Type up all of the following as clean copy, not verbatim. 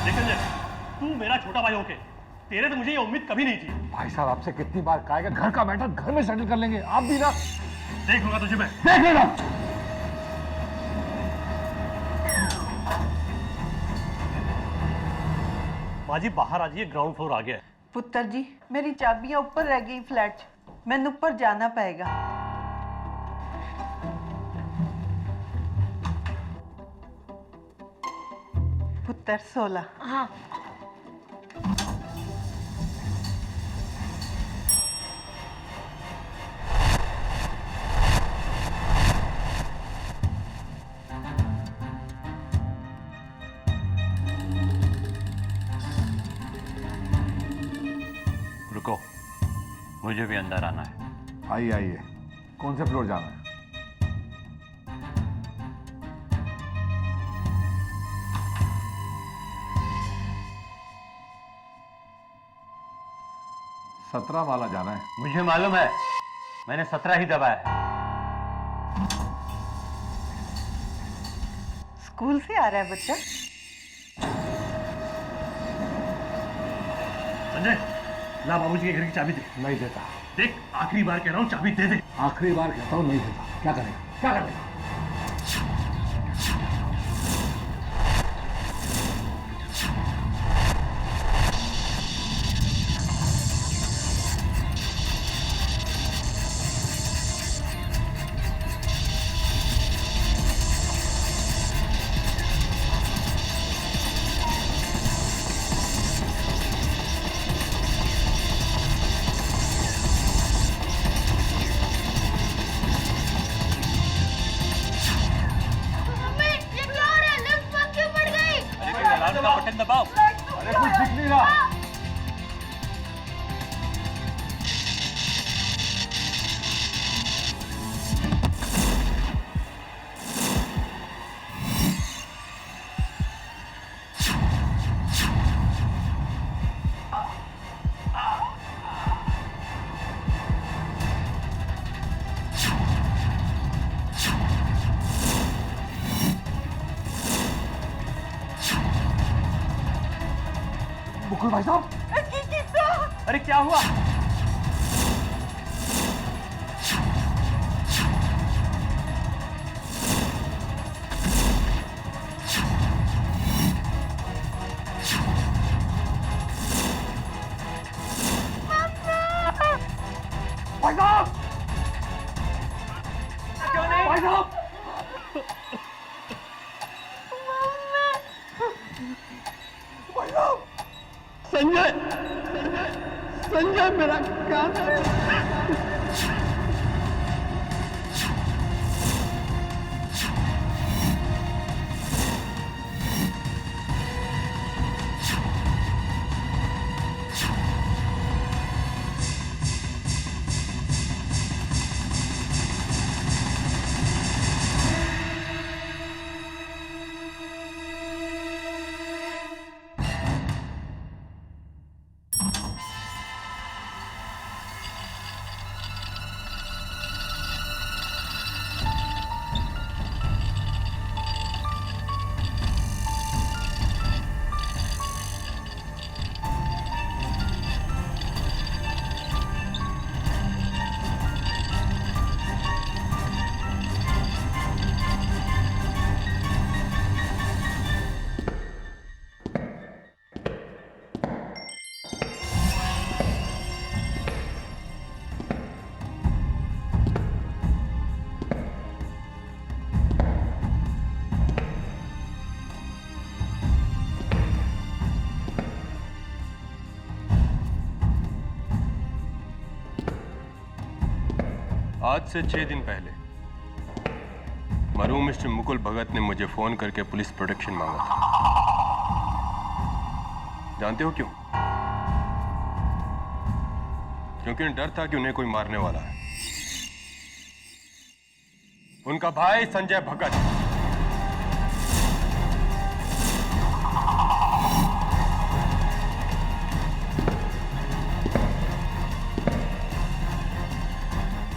देख संजय, तू मेरा छोटा भाई होके तेरे तो मुझे ये उम्मीद कभी नहीं थी। भाई साहब आपसे कितनी बार कहा है कि घर का मैटर घर में सेटल कर लेंगे, आप भी ना। देख लूंगा तुझे मैं। देख लेना। माँ जी बाहर आ जाइए, ग्राउंड फ्लोर आ गया है। पुत्र जी मेरी चाबियां ऊपर रह गई फ्लैट च, मैंने ऊपर जाना पड़ेगा। पुत्र 16। हाँ रुको, मुझे भी अंदर आना है। आइए आइए, कौन से फ्लोर जाना है? सत्रह वाला जाना है। मुझे मालूम है, मैंने 17 ही दबाया है। स्कूल से आ रहा है बच्चा? संजय ला बाबूजी के घर की चाबी दे। नहीं देता। देख आखिरी बार कह रहा हूँ, चाबी दे दे। आखिरी बार कहता हूँ नहीं देता। क्या करेगा, क्या करेगा? मम्मी ये क्या हो रहा है? लिफ्ट बंद क्यों पड़ गई? अलार्म का बटन दबाओ। अरे कुछ दिख नहीं रहा। मुकुल भाई साहब, अरे क्या हुआ? भाई साहब, क्यों नहीं? भाई साहब, भाई साहब। संजय, संजय मेरा काम है। आज से 6 दिन पहले मरहूम मिस्टर मुकुल भगत ने मुझे फोन करके पुलिस प्रोटेक्शन मांगा था। जानते हो क्यों? क्योंकि उन्हें डर था कि उन्हें कोई मारने वाला है। उनका भाई संजय भगत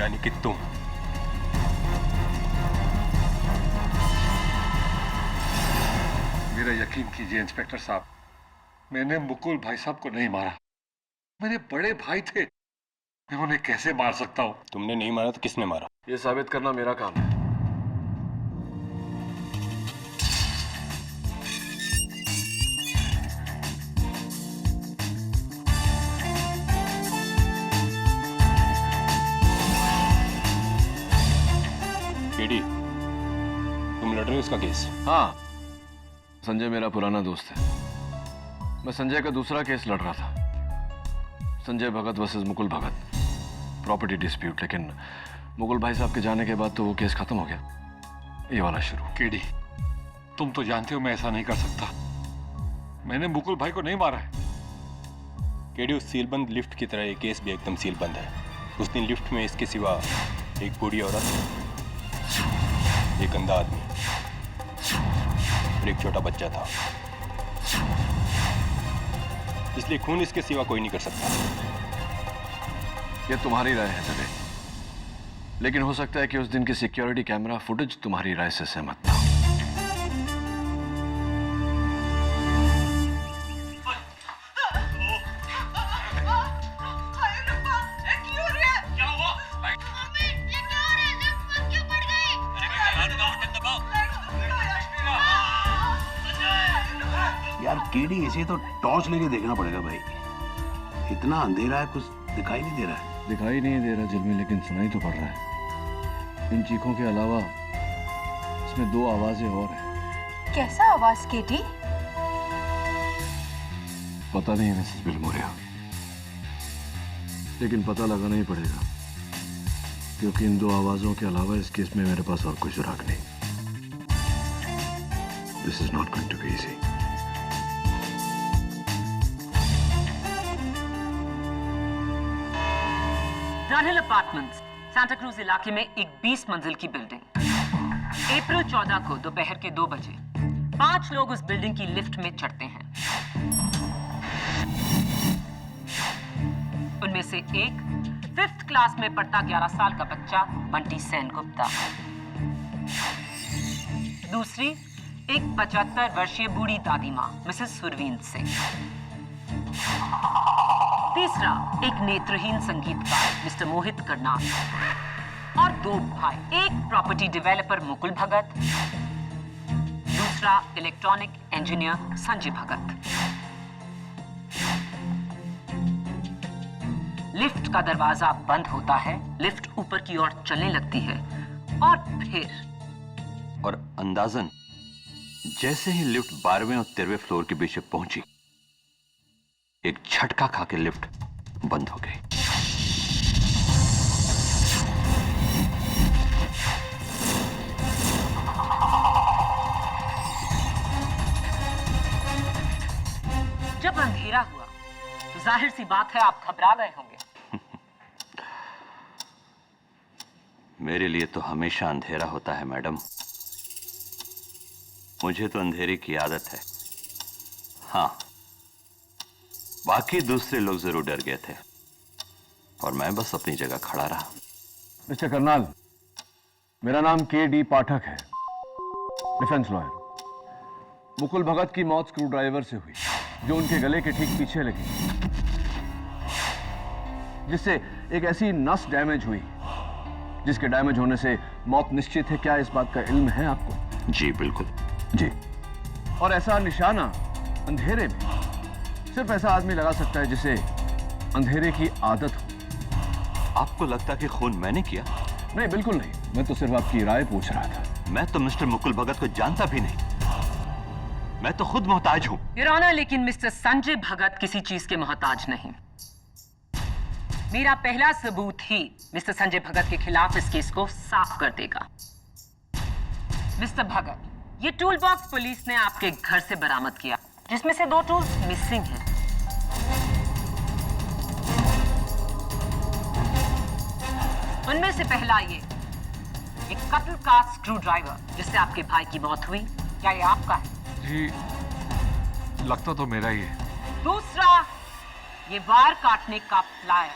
यानी कि तुम। मेरा यकीन कीजिए इंस्पेक्टर साहब, मैंने मुकुल भाई साहब को नहीं मारा। मेरे बड़े भाई थे, मैं उन्हें कैसे मार सकता हूँ? तुमने नहीं मारा तो किसने मारा? ये साबित करना मेरा काम है। केडी, तुम लड़ रहे हो इसका केस? हाँ, संजय मेरा पुराना दोस्त है। मैं संजय का दूसरा केस लड़ रहा था, संजय भगत वर्सेस मुकुल भगत, प्रॉपर्टी डिस्प्यूट। लेकिन मुकुल भाई साहब के जाने के बाद तो वो केस खत्म हो गया, ये वाला शुरू। केडी, तुम तो जानते हो मैं ऐसा नहीं कर सकता। मैंने मुकुल भाई को नहीं मारा है। केडी, उस सीलबंद लिफ्ट की तरह ये केस भी एकदम सीलबंद है। उस दिन लिफ्ट में इसके सिवा एक बूढ़ी औरत, एक अंधा आदमी और एक छोटा बच्चा था। इसलिए खून इसके सिवा कोई नहीं कर सकता। ये तुम्हारी राय है जबे, लेकिन हो सकता है कि उस दिन की सिक्योरिटी कैमरा फुटेज तुम्हारी राय से सहमत था। मम्मी ये क्या हो रहा है? लिफ्ट बंद क्यों पड़ गई? यार केडी, इसे तो टॉर्च लेके देखना पड़ेगा भाई। इतना अंधेरा है, कुछ दिखाई नहीं दे रहा है। दिखाई नहीं दे रहा जल में, लेकिन सुनाई तो पड़ रहा है। इन चीखों के अलावा इसमें दो आवाजें और हैं। कैसा आवाज केटी? पता नहीं मिसेस बिलमोरिया, लेकिन पता लगाना ही पड़ेगा, क्योंकि इन दो आवाजों के अलावा इस केस में मेरे पास और कोई सुराग नहीं। This is not going to be easy. Dunhill apartments, Santacruz इलाके में एक 20 मंजिल की बिल्डिंग। अप्रैल 14 को दोपहर के 2 बजे 5 लोग उस बिल्डिंग की लिफ्ट में चढ़ते हैं। उनमें से एक 5th क्लास में पढ़ता 11 साल का बच्चा बंटी सेन गुप्ता, दूसरी एक 75 वर्षीय बूढ़ी दादी मां मिसेस सुरवीन सिंह, तीसरा एक नेत्रहीन संगीतकार मिस्टर मोहित करनाल, और 2 भाई, एक प्रॉपर्टी डेवलपर मुकुल भगत, दूसरा इलेक्ट्रॉनिक इंजीनियर संजय भगत। लिफ्ट का दरवाजा बंद होता है, लिफ्ट ऊपर की ओर चलने लगती है और फिर और अंदाजन जैसे ही लिफ्ट 12वें और 13वें फ्लोर के बीच में पहुंची, एक झटका खा के लिफ्ट बंद हो गई। जब अंधेरा हुआ तो जाहिर सी बात है आप घबरा गए होंगे। मेरे लिए तो हमेशा अंधेरा होता है मैडम, मुझे तो अंधेरे की आदत है। हाँ, बाकी दूसरे लोग जरूर डर गए थे और मैं बस अपनी जगह खड़ा रहा। मिस्टर करनाल, मेरा नाम के.डी. पाठक है, डिफेंस लॉयर। मुकुल भगत की मौत स्क्रू ड्राइवर से हुई, जो उनके गले के ठीक पीछे लगी, जिससे एक ऐसी नस डैमेज हुई जिसके डैमेज होने से मौत निश्चित है। क्या इस बात का इल्म है आपको? जी बिल्कुल। जी। और ऐसा निशाना अंधेरे में सिर्फ ऐसा आदमी लगा सकता है जिसे अंधेरे की आदत हो। आपको लगता है कि खून मैंने किया? नहीं, बिल्कुल नहीं। मैं तो सिर्फ आपकी राय पूछ रहा था। मैं तो मिस्टर मुकुल भगत को जानता भी नहीं, मैं तो खुद मोहताज हूं। योर ऑनर, लेकिन मिस्टर संजय भगत किसी चीज के मोहताज नहीं। मेरा पहला सबूत ही मिस्टर संजय भगत के खिलाफ इस केस को साफ कर देगा। मिस्टर भगत, ये टूल बॉक्स पुलिस ने आपके घर से बरामद किया, जिसमें से 2 टूल्स मिसिंग हैं। उनमें से पहला ये एक कत्ल का स्क्रू ड्राइवर जिससे आपके भाई की मौत हुई, क्या ये आपका है? जी, लगता तो मेरा ही है। दूसरा ये वार काटने का प्लायर,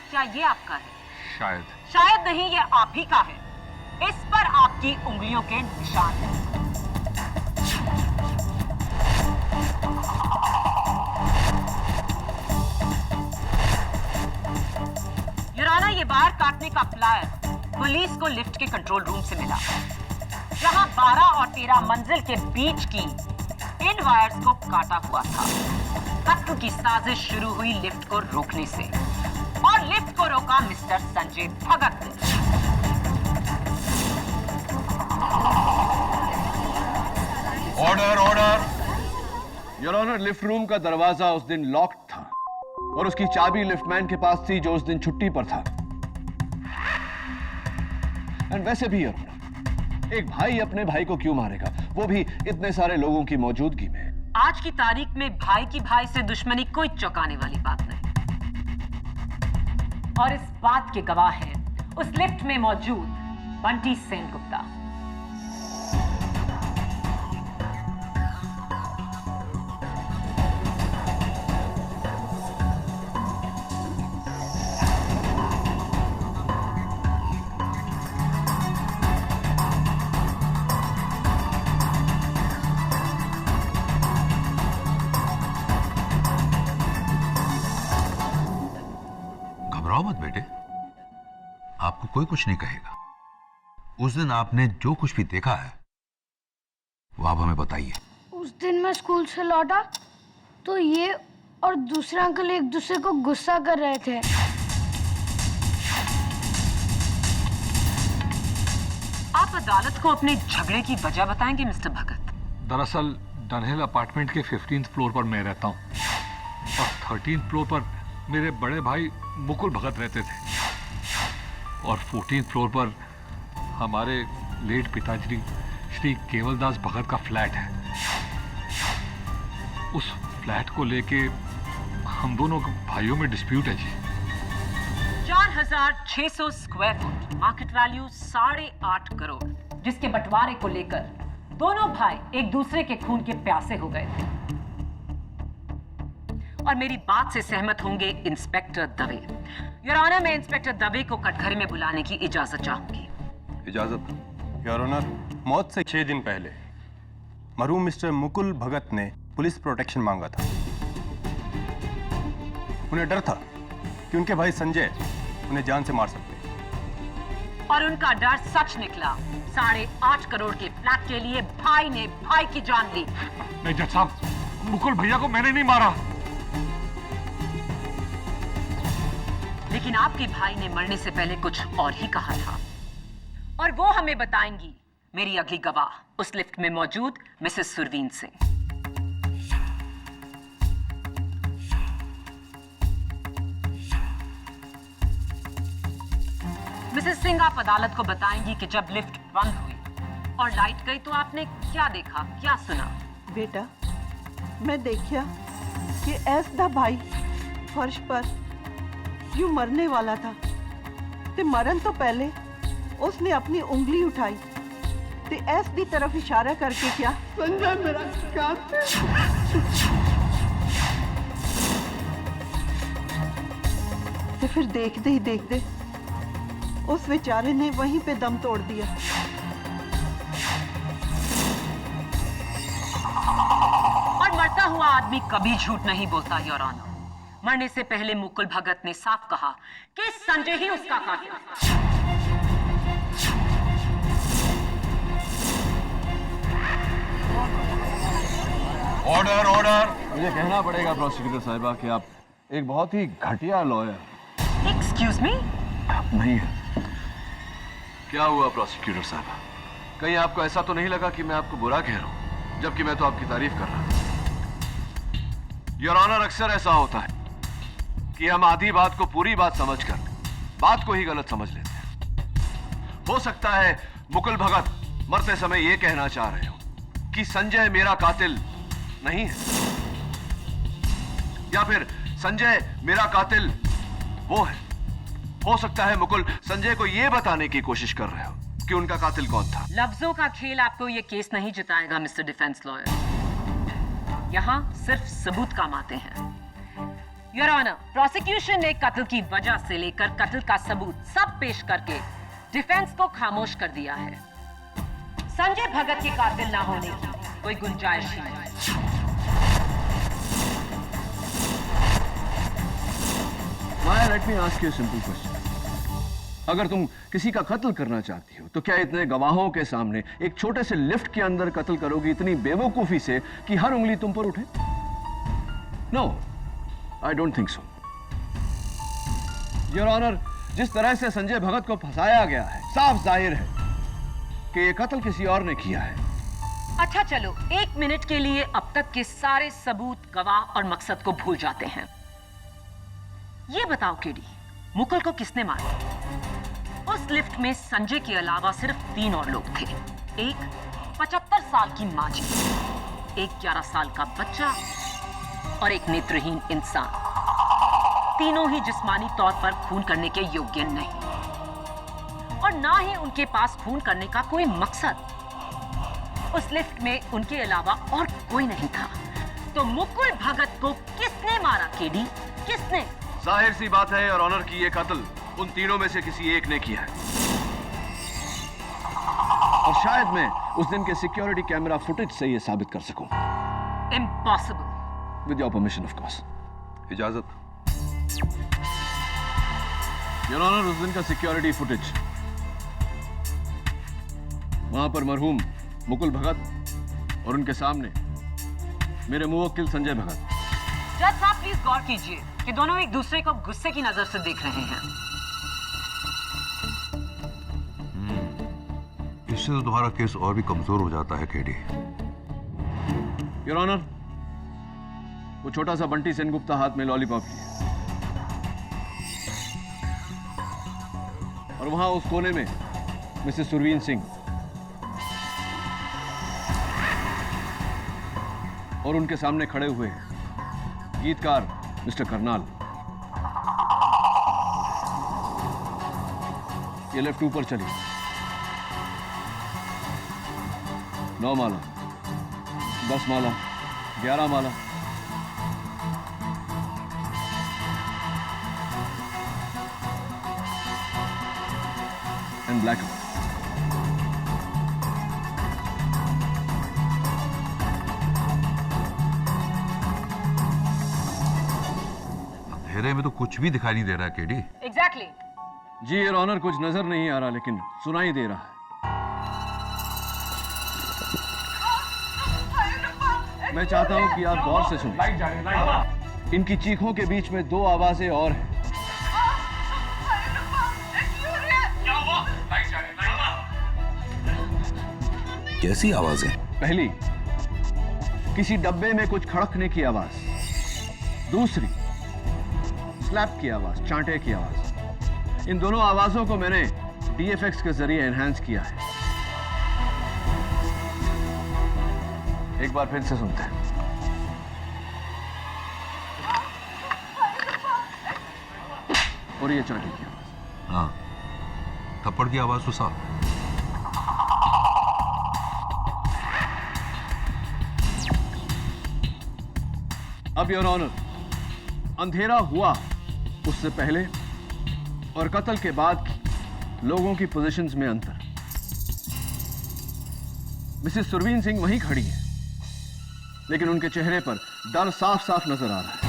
क्या ये आपका है? शायद। शायद नहीं, ये आप ही का है। इस पर आपकी उंगलियों के निशान हैं। आदमी का फ्लायर पुलिस को लिफ्ट के कंट्रोल रूम से मिला, जहां 12 और 13 मंजिल के बीच की इन वायर्स को काटा हुआ था। कत्ल की साजिश शुरू हुई लिफ्ट को रोकने से, और लिफ्ट को रोका मिस्टर संजय भगत ने। Order order. Your honour, lift room का दरवाजा उस दिन लॉक्ड था और उसकी चाबी लिफ्टमैन के पास थी जो उस दिन छुट्टी पर था। एंड वैसे भी योर ऑनर, एक भाई अपने भाई को क्यों मारेगा, वो भी इतने सारे लोगों की मौजूदगी में। आज की तारीख में भाई की भाई से दुश्मनी कोई चौंकाने वाली बात नहीं, और इस बात के गवाह हैं उस लिफ्ट में मौजूद बंटी सेनगुप्ता। घबराओ मत बेटे, आपको कोई कुछ नहीं कहेगा। उस दिन आपने जो कुछ भी देखा है वो आप हमें बताइए। उस दिन मैं स्कूल से लौटा तो ये और दूसरा अंकल एक दूसरे को गुस्सा कर रहे थे। आप अदालत को अपने झगड़े की वजह बताएंगे मिस्टर भगत? दरअसल डनहिल अपार्टमेंट के 15th फ्लोर पर मैं रहता हूँ और 13th फ्लोर पर मेरे बड़े भाई मुकुल भगत रहते थे, और 14th फ्लोर पर हमारे लेट पिताजी श्री केवलदास भगत का फ्लैट है। उस फ्लैट को लेके हम दोनों भाइयों में डिस्प्यूट है जी। 4600 square foot, market value 8.5 crore, जिसके बंटवारे को लेकर दोनों भाई एक दूसरे के खून के प्यासे हो गए थे। और मेरी बात से सहमत होंगे इंस्पेक्टर दवे। योर ऑनर, मैं इंस्पेक्टर दवे को कटघरे में बुलाने की इजाजत चाहूंगी। इजाजत। योर ऑनर, मौत से 6 दिन पहले मरहूम मिस्टर मुकुल भगत ने पुलिस प्रोटेक्शन मांगा था। उन्हें डर था कि उनके भाई संजय उन्हें जान से मार सकते, और उनका डर सच निकला। 8.5 करोड़ के फ्लैट के लिए भाई ने भाई की जान ली। नहीं जज साहब, मुकुल भैया को मैंने नहीं मारा। लेकिन आपके भाई ने मरने से पहले कुछ और ही कहा था, और वो हमें बताएंगी मेरी अगली गवाह, उस लिफ्ट में मौजूद मिसेस सुरवीन सिंह। मिसेस सिंह, आप अदालत को बताएंगी कि जब लिफ्ट बंद हुई और लाइट गई तो आपने क्या देखा, क्या सुना? बेटा, मैं देखा कि ऐस दा भाई फर्श पर यूं मरने वाला था, ते मरन तो पहले उसने अपनी उंगली उठाई ते ऐस दी तरफ इशारा करके क्या, संजय मेरा कातिल। ते फिर देखते ही देखते उस बेचारे ने वहीं पे दम तोड़ दिया। और मरता हुआ आदमी कभी झूठ नहीं बोलता योर ऑनर। मरने से पहले मुकुल भगत ने साफ कहा कि संजय ही उसका कातिल था। Order order. मुझे कहना पड़ेगा प्रोसिक्यूटर साहिबा कि आप एक बहुत ही घटिया लॉयर। Excuse me? नहीं है। क्या हुआ प्रोसिक्यूटर साहिबा? कहीं आपको ऐसा तो नहीं लगा कि मैं आपको बुरा कह रहा हूं, जबकि मैं तो आपकी तारीफ कर रहा हूं। योर ऑनर, अक्सर ऐसा होता है कि हम आधी बात को पूरी बात समझकर बात को ही गलत समझ लेते हैं। हो सकता है मुकुल भगत मरते समय यह कहना चाह रहे हो कि संजय मेरा कातिल नहीं है, या फिर संजय मेरा कातिल वो है। हो सकता है मुकुल संजय को यह बताने की कोशिश कर रहे हो कि उनका कातिल कौन था। लफ्जों का खेल आपको यह केस नहीं जिताएगा मिस्टर डिफेंस लॉयर। यहां सिर्फ सबूत काम आते हैं। योर ऑनर, प्रोसिक्यूशन ने कत्ल की वजह से लेकर कत्ल का सबूत सब पेश करके डिफेंस को खामोश कर दिया है। संजय भगत के कातिल ना होने की कोई गुंजाइश ही नहीं। Now let me ask you a simple question. अगर तुम किसी का कत्ल करना चाहती हो तो क्या इतने गवाहों के सामने एक छोटे से लिफ्ट के अंदर कत्ल करोगी इतनी बेवकूफी से कि हर उंगली तुम पर उठे? No, I don't think so. Your honour, जिस तरह से संजय भगत को फंसाया गया है, साफ जाहिर है कि ये कत्ल किसी और ने किया है। अच्छा चलो, 1 मिनट के लिए अब तक के सारे सबूत, गवाह और मकसद को भूल जाते हैं। ये बताओ केडी, मुकुल को किसने मारा? उस लिफ्ट में संजय के अलावा सिर्फ 3 और लोग थे। एक 75 साल की माँ जी, एक 11 साल का बच्चा और एक नेत्रहीन इंसान। तीनों ही जिस्मानी तौर पर खून करने के योग्य नहीं और ना ही उनके पास खून करने का कोई मकसद। उस लिफ्ट में उनके अलावा और कोई नहीं था। तो मुकुल भगत को किसने मारा केडी? किसने? जाहिर सी बात है और ऑनर की ये कत्ल उन तीनों में से किसी एक ने किया है। और शायद मैं उस दिन के सिक्योरिटी कैमरा फुटेज से ये साबित कर सकूं। Impossible. With your permission of course. इजाजत। योर ऑनर, उस दिन का सिक्योरिटी फुटेज, वहां पर मरहूम मुकुल भगत और उनके सामने मेरे मुवक्किल संजय भगत। जज साहब प्लीज गौर कीजिए कि दोनों एक दूसरे को गुस्से की नजर से देख रहे हैं। इससे तो तुम्हारा केस और भी कमजोर हो जाता है केडी। योर ऑनर, वो छोटा सा बंटी सेनगुप्ता हाथ में लॉलीपॉप लिए और वहां उस कोने में मिसेस सुरवीन सिंह और उनके सामने खड़े हुए गीतकार मिस्टर करनाल। ये लेफ्ट ऊपर चली, 9 माला, 10 माला, 11 माला, एंड ब्लैक। अंधेरे में तो कुछ भी दिखाई नहीं दे रहा है केडी। एग्जैक्टली। जी योर ऑनर, कुछ नजर नहीं आ रहा लेकिन सुनाई दे रहा है। मैं चाहता हूं कि आप गौर से सुनें। इनकी चीखों के बीच में 2 आवाजें और हैं। कैसी आवाजें? पहली, किसी डब्बे में कुछ खड़कने की आवाज। दूसरी, स्लैप की आवाज, चांटे की आवाज। इन दोनों आवाजों को मैंने DFX के जरिए एनहांस किया है। एक बार फिर से सुनते हैं। और ये चांटे की आवाज। हाँ, थप्पड़ की आवाज तो साफ। अब योर ऑनर, अंधेरा हुआ उससे पहले और कत्ल के बाद की लोगों की पोजीशंस में अंतर। मिसेस सुरवीन सिंह वहीं खड़ी है लेकिन उनके चेहरे पर डर साफ साफ नजर आ रहा है।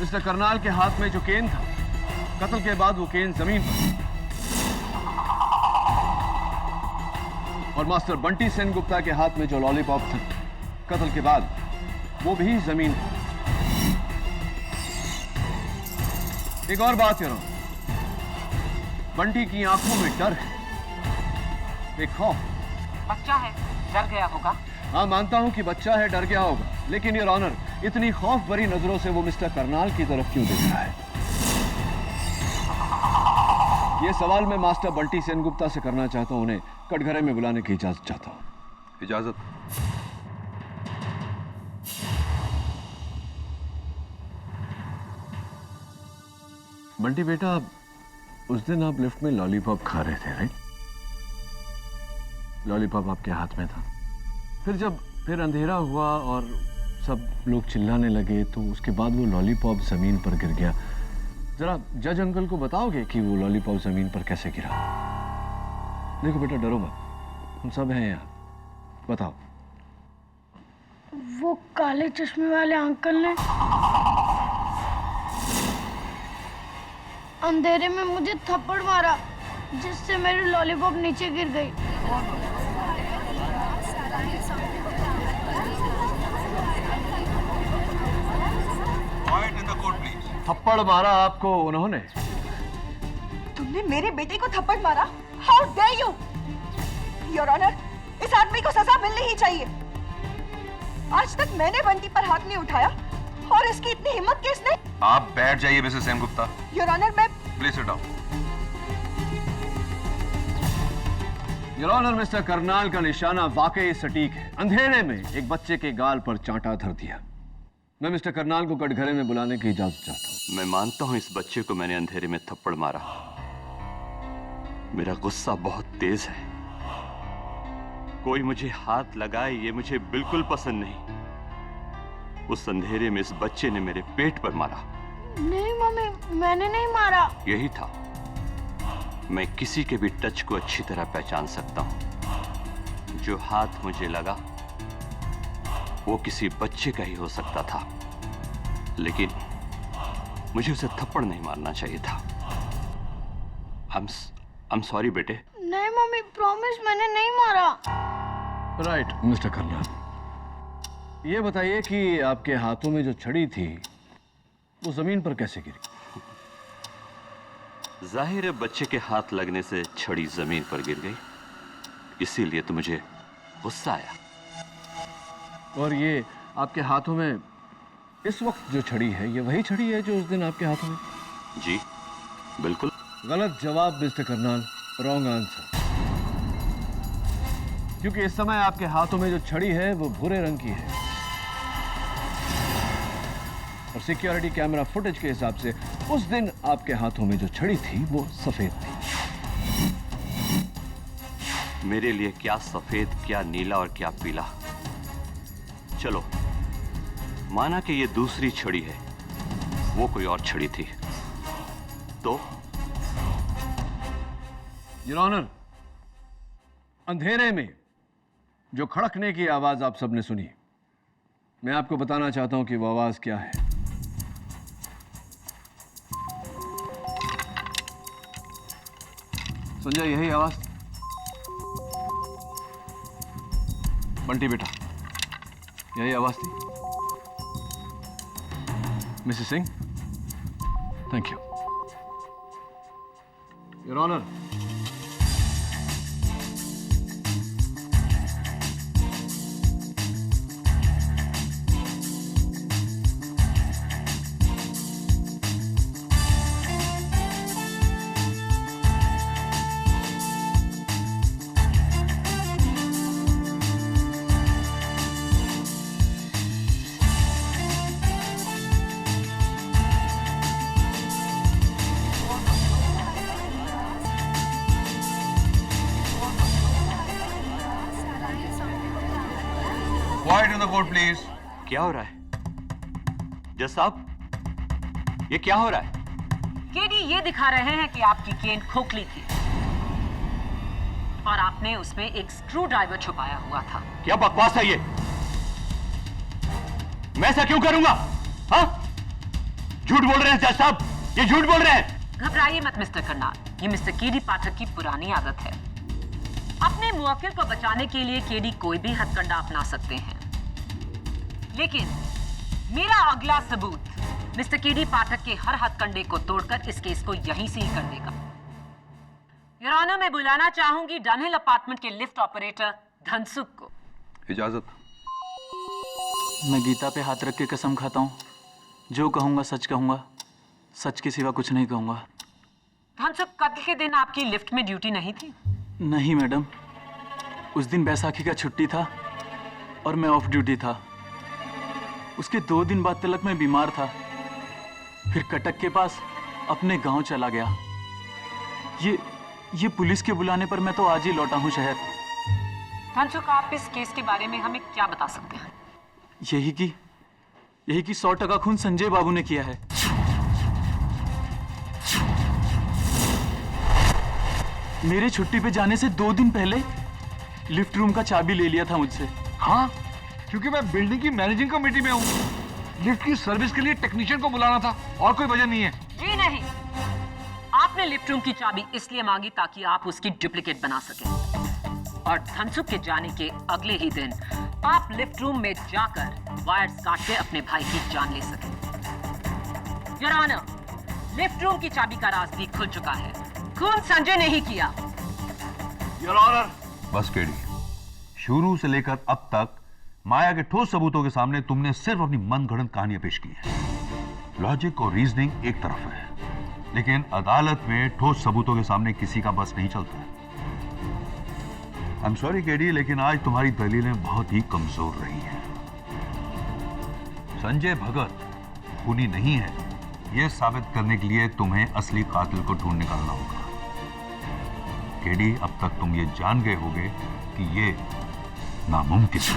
मिस्टर करनाल के हाथ में जो केन था, कत्ल के बाद वो केन जमीन पर। और मास्टर बंटी सेनगुप्ता के हाथ में जो लॉलीपॉप था, कत्ल के बाद वो भी जमीन पर। एक और बात है, बंटी की आंखों में डर है, एक खौफ। बच्चा है, डर गया होगा। हाँ, मानता हूं कि बच्चा है, डर गया होगा, लेकिन योर ऑनर, इतनी खौफ भरी नजरों से वो मिस्टर करनाल की तरफ क्यों देख रहा है? ये सवाल मैं मास्टर बंटी सेनगुप्ता से करना चाहता हूं। उन्हें कटघरे में बुलाने की इजाजत चाहता हूं। इजाजत। बंटी बेटा, उस दिन आप लिफ्ट में लॉलीपॉप खा रहे थे, राइट? लॉलीपॉप आपके हाथ में था। फिर अंधेरा हुआ और सब लोग चिल्लाने लगे, तो उसके बाद वो लॉलीपॉप जमीन पर गिर गया। जरा जज अंकल को बताओगे कि वो लॉलीपॉप जमीन पर कैसे गिरा? देखो बेटा, डरो मत, हम सब हैं यहाँ, बताओ। वो काले चश्मे वाले अंकल ने अंधेरे में मुझे थप्पड़ मारा जिससे मेरी लॉलीपॉप नीचे गिर गई। थप्पड़ मारा आपको उन्होंने? तुमने मेरे बेटे को थप्पड़ मारा? How dare you! Your honour, इस आदमी को सजा मिलनी ही चाहिए। आज तक मैंने बंटी पर हाथ नहीं उठाया और इसकी इतनी हिम्मत किसने? आप बैठ जाइए मिसेस सेनगुप्ता। योर ऑनर, मैं please sit down. Your honour, mister Karnal का निशाना वाकई सटीक है। अंधेरे में एक बच्चे के गाल पर चांटा धर दिया। मैं मिस्टर करनाल को कटघरे में बुलाने की इजाजत चाहता हूँ। मैं मानता हूं इस बच्चे को मैंने अंधेरे में थप्पड़ मारा। मेरा गुस्सा बहुत तेज है। कोई मुझे हाथ लगाए ये मुझे बिल्कुल पसंद नहीं। उस अंधेरे में इस बच्चे ने मेरे पेट पर मारा। नहीं मम्मी, मैंने नहीं मारा। यही था। मैं किसी के भी टच को अच्छी तरह पहचान सकता हूं। जो हाथ मुझे लगा वो किसी बच्चे का ही हो सकता था, लेकिन मुझे उसे थप्पड़ नहीं मारना चाहिए था। आई एम सॉरी बेटे। नहीं मम्मी, प्रॉमिस मैंने नहीं मारा। राइट मिस्टर करनाल, ये बताइए कि आपके हाथों में जो छड़ी थी वो जमीन पर कैसे गिरी? जाहिर है बच्चे के हाथ लगने से छड़ी जमीन पर गिर गई, इसीलिए तो मुझे गुस्सा आया। और ये आपके हाथों में इस वक्त जो छड़ी है, ये वही छड़ी है जो उस दिन आपके हाथों में? जी बिल्कुल। गलत जवाब मिस्टर करनाल, रॉन्ग आंसर। क्योंकि इस समय आपके हाथों में जो छड़ी है वो भूरे रंग की है और सिक्योरिटी कैमरा फुटेज के हिसाब से उस दिन आपके हाथों में जो छड़ी थी वो सफेद थी। मेरे लिए क्या सफेद, क्या नीला और क्या पीला। चलो माना कि ये दूसरी छड़ी है, वो कोई और छड़ी थी तो? योर ऑनर, अंधेरे में जो खड़कने की आवाज आप सबने सुनी, मैं आपको बताना चाहता हूं कि वो आवाज क्या है। संजय, यही आवाज? बंटी बेटा, यही आवाज थी? Missus Singh, thank you. Your honour, Quiet in the court, please. क्या हो रहा है जज साहब? ये क्या हो रहा है? केडी ये दिखा रहे हैं कि आपकी केन खोखली थी और आपने उसमें एक स्क्रू ड्राइवर छुपाया हुआ था। क्या बकवास है ये? मैं ऐसा क्यों करूंगा? हाँ? झूठ बोल रहे हैं जज साहब, ये झूठ बोल रहे हैं। घबराइए मत मिस्टर करनाल, ये मिस्टर केडी पाठक की पुरानी आदत है। अपने मुवक्किल को बचाने के लिए केडी कोई भी हथकंडा अपना सकते हैं, लेकिन मेरा अगला सबूत मिस्टर केडी पाठक के हर हथकंडे को तोड़कर इस केस को यहीं से ही कर देगा। योर ऑनर, मैं बुलाना चाहूंगी डनहिल अपार्टमेंट के लिफ्ट ऑपरेटर धनसुख को। इजाजत। मैं गीता पे हाथ रख के कसम खाता हूँ, जो कहूँगा सच कहूँगा, सच के सिवा कुछ नहीं कहूँगा। धनसुख, कत्ल के दिन आपकी लिफ्ट में ड्यूटी नहीं थी? नहीं मैडम, उस दिन बैसाखी का छुट्टी था और मैं ऑफ ड्यूटी था। उसके 2 दिन बाद तलक मैं बीमार था, फिर कटक के पास अपने गांव चला गया। ये पुलिस के बुलाने पर मैं तो आज ही लौटा हूँ शहर। धनसुख, आप इस केस के बारे में हमें क्या बता सकते हैं? यही कि 100% खून संजय बाबू ने किया है। मेरे छुट्टी पे जाने से 2 दिन पहले लिफ्ट रूम का चाबी ले लिया था मुझसे। हाँ, क्योंकि मैं बिल्डिंग की मैनेजिंग कमेटी में हूँ। लिफ्ट की सर्विस के लिए टेक्नीशियन को बुलाना था, और कोई वजह नहीं है। जी नहीं, आपने लिफ्ट रूम की चाबी इसलिए मांगी ताकि आप उसकी डुप्लीकेट बना सकें और धनसुख के जाने के अगले ही दिन आप लिफ्ट रूम में जाकर वायर्स काट के अपने भाई की जान ले सकें। योर ऑनर, लिफ्ट रूम की चाबी का राज भी खुल चुका है। खून संजय ने ही किया। Your honour. बस केडी, शुरू से लेकर अब तक माया के ठोस सबूतों के सामने तुमने सिर्फ अपनी मनगढ़ंत कहानियां पेश की हैं। लॉजिक और रीजनिंग एक तरफ है, लेकिन अदालत में ठोस सबूतों के सामने किसी का बस नहीं चलता है। आई एम सॉरी केडी, लेकिन आज तुम्हारी दलीलें बहुत ही कमजोर रही हैं। संजय भगत खूनी नहीं है, यह साबित करने के लिए तुम्हें असली कातिल को ढूंढ निकालना होगा। केडी, अब तक तुम ये जान गए होगे कि ये नामुमकिन है।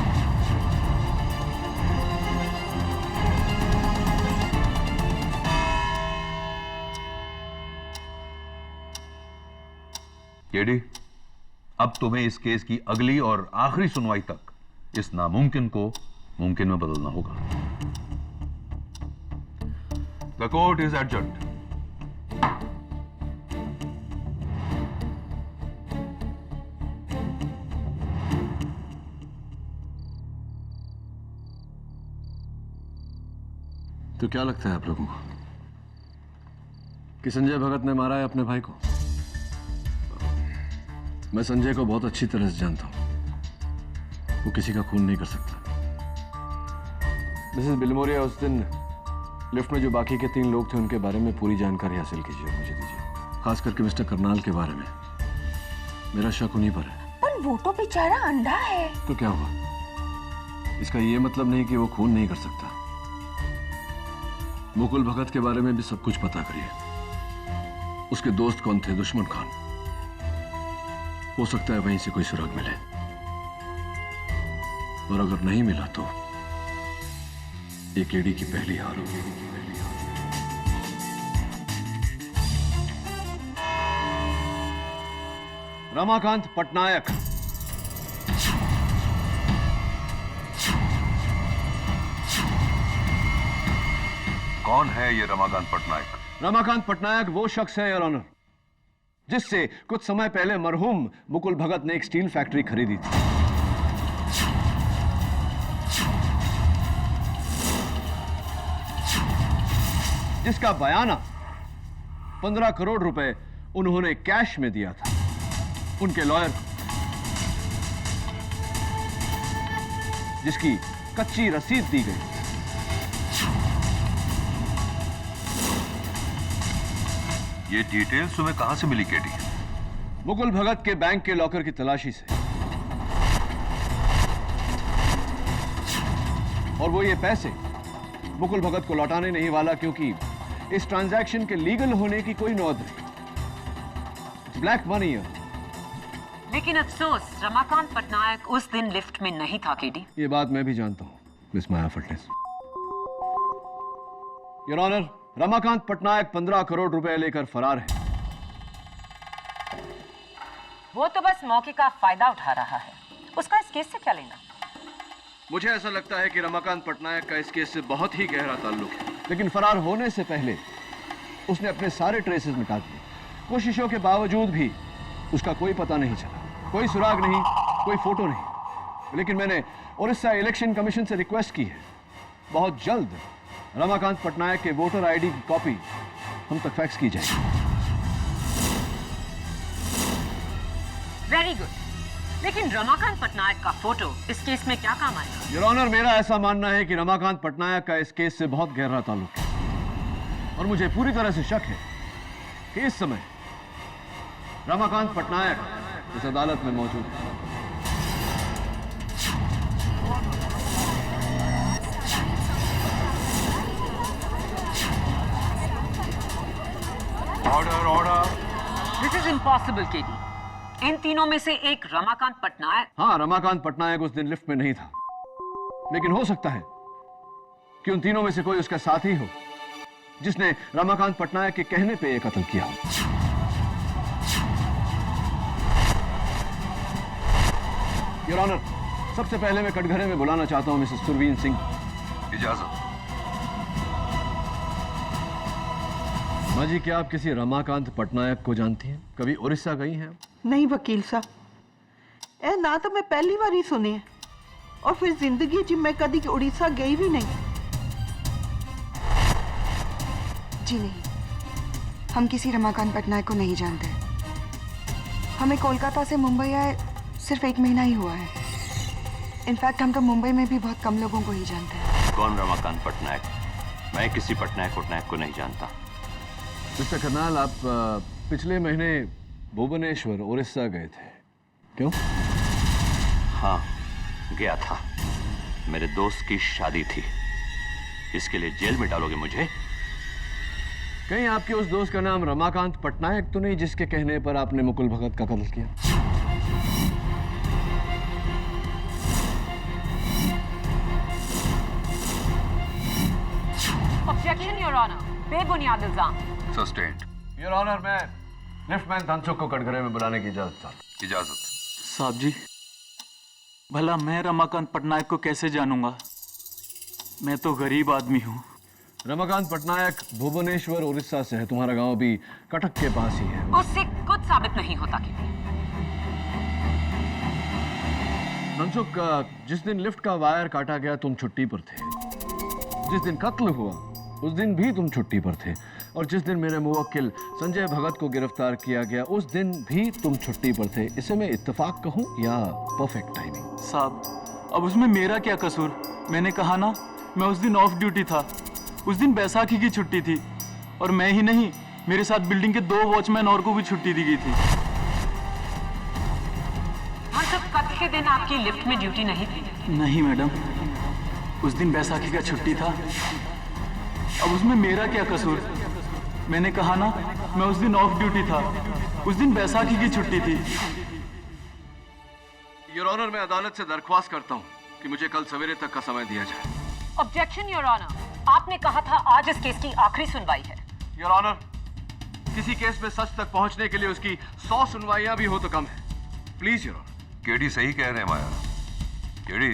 केडी, अब तुम्हें इस केस की अगली और आखिरी सुनवाई तक इस नामुमकिन को मुमकिन में बदलना होगा। The court is adjourned. तो क्या लगता है आप लोगों को कि संजय भगत ने मारा है अपने भाई को? मैं संजय को बहुत अच्छी तरह से जानता हूं। वो किसी का खून नहीं कर सकता। मिसेस बिलमोरिया, उस दिन लिफ्ट में जो बाकी के 3 लोग थे उनके बारे में पूरी जानकारी हासिल कीजिए और मुझे दीजिए। खास करके मिस्टर करनाल के बारे में। मेरा शक उन्हीं पर है। पर वो तो बेचारा अंधा है। तो क्या हुआ? इसका ये मतलब नहीं कि वो खून नहीं कर सकता। मुकुल भगत के बारे में भी सब कुछ पता करिए। उसके दोस्त कौन थे? दुश्मन खान। हो सकता है वहीं से कोई सुराग मिले, और अगर नहीं मिला तो एक एडी की पहली हार होगी। रमाकांत पटनायक। कौन है ये रमाकांत पटनायक? रमाकांत पटनायक वो शख्स है, योर ऑनर, जिससे कुछ समय पहले मरहूम मुकुल भगत ने एक स्टील फैक्ट्री खरीदी थी। जिसका बयाना 15 करोड़ रुपए उन्होंने कैश में दिया था उनके लॉयर को, जिसकी कच्ची रसीद दी गई। ये डिटेल्स तुम्हें कहां से मिली केडी? मुकुल भगत के बैंक के लॉकर की तलाशी से। और वो ये पैसे मुकुल भगत को लौटाने नहीं वाला, क्योंकि इस ट्रांजैक्शन के लीगल होने की कोई नौद नहीं। ब्लैक मनी है। लेकिन अफसोस रमाकांत पटनायक उस दिन लिफ्ट में नहीं था केडी। ये बात मैं भी जानता हूं, मिस माया फटनेस। योर ऑनर, रमाकांत पटनायक 15 करोड़ रुपए लेकर फरार है। वो तो बस मौके का फायदा उठा रहा है। उसका इस केस से क्या लेना? मुझे ऐसा लगता है कि रमाकांत पटनायक का इस केस से बहुत ही गहरा ताल्लुक है, लेकिन फरार होने से पहले उसने अपने सारे ट्रेसेस मिटा दिए। कोशिशों के बावजूद भी उसका कोई पता नहीं चला, कोई सुराग नहीं, कोई फोटो नहीं। लेकिन मैंने उड़ीसा इलेक्शन कमीशन से रिक्वेस्ट की है, बहुत जल्द रमाकांत पटनायक के वोटर आईडी की कॉपी हम तक फैक्स की जाएगी। Very good. लेकिन रमाकांत पटनायक का फोटो इस केस में क्या काम आएगा? योर ऑनर, मेरा ऐसा मानना है कि रमाकांत पटनायक का इस केस से बहुत गहरा ताल्लुक है, और मुझे पूरी तरह से शक है कि इस समय रमाकांत पटनायक इस अदालत में मौजूद है। Order, order. This is impossible KD. इन तीनों में से एक रमाकांत पटनायक। हाँ, रमाकांत पटनायक उस दिन लिफ्ट में नहीं था, लेकिन हो सकता है कि उन तीनों में से कोई उसका साथी हो जिसने रमाकांत पटनायक के कहने पे ये कत्ल किया हो। योर ऑनर, सबसे पहले मैं कटघरे में बुलाना चाहता हूं मिसेस सुरवीन सिंह। इजाजत। माँ जी, क्या आप किसी रमाकांत पटनायक को जानती हैं? कभी उड़ीसा गई हैं? नहीं वकील साहब, ए ना तो मैं पहली बार ही सुनी है और फिर जिंदगी च मैं कभी उड़ीसा गई भी नहीं। जी नहीं, हम किसी रमाकांत पटनायक को नहीं जानते। हमें कोलकाता से मुंबई आए सिर्फ 1 महीना ही हुआ है। इनफैक्ट हम तो मुंबई में भी बहुत कम लोगों को ही जानते हैं। कौन रमाकांत पटनायक? मैं किसी पटनायक को नहीं जानता। मिस्टर करनाल, आप पिछले महीने भुवनेश्वर उड़ीसा गए थे, क्यों? हाँ, गया था। मेरे दोस्त की शादी थी। इसके लिए जेल में डालोगे मुझे? कहीं आपके उस दोस्त का नाम रमाकांत पटनायक तो नहीं, जिसके कहने पर आपने मुकुल भगत का कत्ल किया? ऑब्जेक्शन योर ऑनर, बेबुनियाद इल्जाम। सस्टेन्ड। योर ऑनर, मैं लिफ्टमैन धनसुख को कटघरे में बुलाने की इजाजत चाहता हूं। इजाजत। साहब जी, भला मैं रमाकांत पटनायक को कैसे जानूंगा? मैं तो गरीब आदमी हूँ। रमाकांत पटनायक भुवनेश्वर उड़ीसा से है। तुम्हारा गांव भी कटक के पास ही है। उससे कुछ साबित नहीं होता कि धनसुख, जिस दिन लिफ्ट का वायर काटा गया तुम छुट्टी पर थे। जिस दिन कत्ल हुआ उस दिन भी तुम छुट्टी पर थे। और जिस दिन मेरे मुवक्किल संजय भगत को गिरफ्तार किया गया उस दिन भी तुम छुट्टी पर थे। इसे मैं इत्तेफाक कहूं या परफेक्ट टाइमिंग? साहब, अब उसमें मेरा क्या कसूर? मैंने कहा ना, मैं उस दिन ऑफ ड्यूटी था। उस दिन बैसाखी की छुट्टी थी और मैं ही नहीं, मेरे साथ बिल्डिंग के 2 वॉचमैन और को भी छुट्टी दी गई थी। कत्ल के दिन आपकी लिफ्ट में ड्यूटी नहीं थी? नहीं मैडम, उस दिन बैसाखी का छुट्टी था। अब उसमें मेरा क्या कसूर? मैंने कहा ना, मैं उस दिन ऑफ ड्यूटी था। उस दिन बैसाखी की छुट्टी थी। योर ऑनर, मैं अदालत से दरख्वास्त करता हूं कि मुझे कल सवेरे तक का समय दिया जाए। ऑब्जेक्शन योर ऑनर, आपने कहा था आज इस केस की आखिरी सुनवाई है। योर ऑनर, किसी केस में सच तक पहुंचने के लिए उसकी 100 सुनवाइयां भी हो तो कम है। Please your honour. केडी सही कह रहे हैं माया। केडी,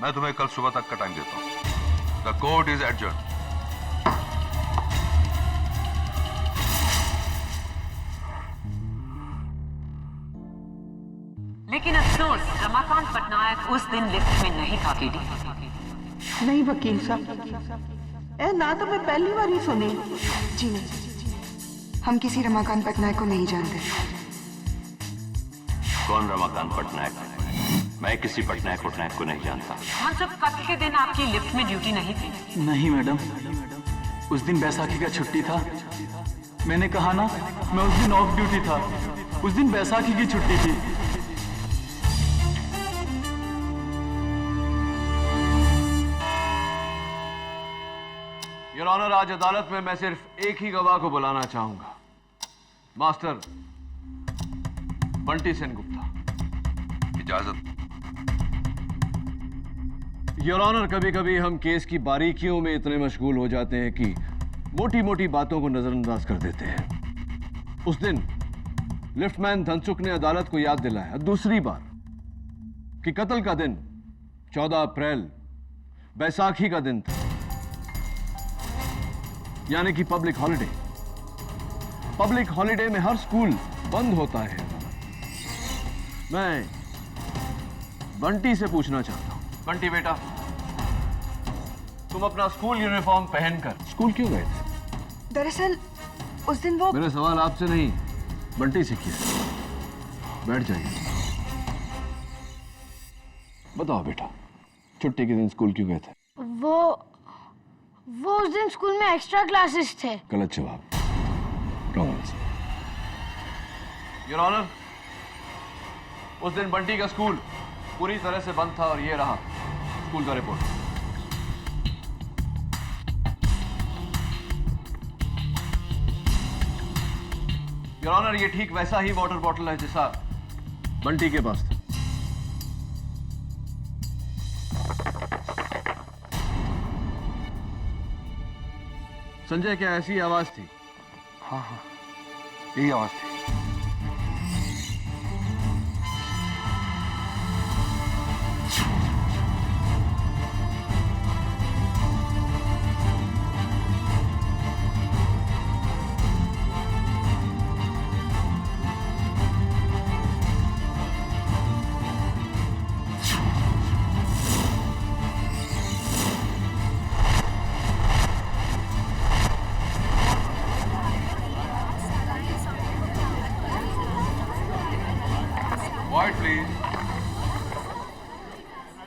मैं तुम्हें कल सुबह तक का टाइम देता हूं। The court is adjourn. लेकिन अफसोस, रमाकांत पटनायक उस दिन लिफ्ट में नहीं था। केडी नहीं वकील साहब, ए ना तो मैं पहली बार ही सुनी। जी नहीं, हम किसी रमाकांत पटनायक को नहीं जानते। कौन रमाकांत पटनायक? मैं किसी पटनायक को नहीं जानता। हम सब कत्ल के दिन आपकी लिफ्ट में ड्यूटी नहीं थी? नहीं मैडम, उस दिन बैसाखी का छुट्टी था। मैंने कहा ना, मैं उस दिन ऑफ ड्यूटी था। उस दिन बैसाखी की छुट्टी थी। योर ऑनर, आज अदालत में मैं सिर्फ एक ही गवाह को बुलाना चाहूंगा, मास्टर बंटी सेन गुप्ता। इजाजत। योर ऑनर, कभी कभी हम केस की बारीकियों में इतने मशगूल हो जाते हैं कि मोटी मोटी बातों को नजरअंदाज कर देते हैं। उस दिन लिफ्टमैन धनसुख ने अदालत को याद दिलाया दूसरी बार कि कत्ल का दिन 14 अप्रैल बैसाखी का दिन था, यानी कि पब्लिक हॉलिडे। पब्लिक हॉलिडे में हर स्कूल बंद होता है। मैं बंटी से पूछना चाहता हूं, बंटी बेटा, तुम अपना स्कूल यूनिफॉर्म पहनकर स्कूल क्यों गए थे? दरअसल उस दिन वो... मेरा सवाल आपसे नहीं, बंटी से किया। बैठ जाइए। बताओ बेटा, छुट्टी के दिन स्कूल क्यों गए थे? वो उस दिन स्कूल में एक्स्ट्रा क्लासेस थे। गलत जवाब, रॉन्ग आंसर। योर ऑनर, उस दिन बंटी का स्कूल पूरी तरह से बंद था और ये रहा स्कूल का रिपोर्ट। योर ऑनर, ये ठीक वैसा ही वाटर बॉटल है जैसा बंटी के पास था। संजय, क्या ऐसी आवाज थी? हाँ, यही आवाज थी।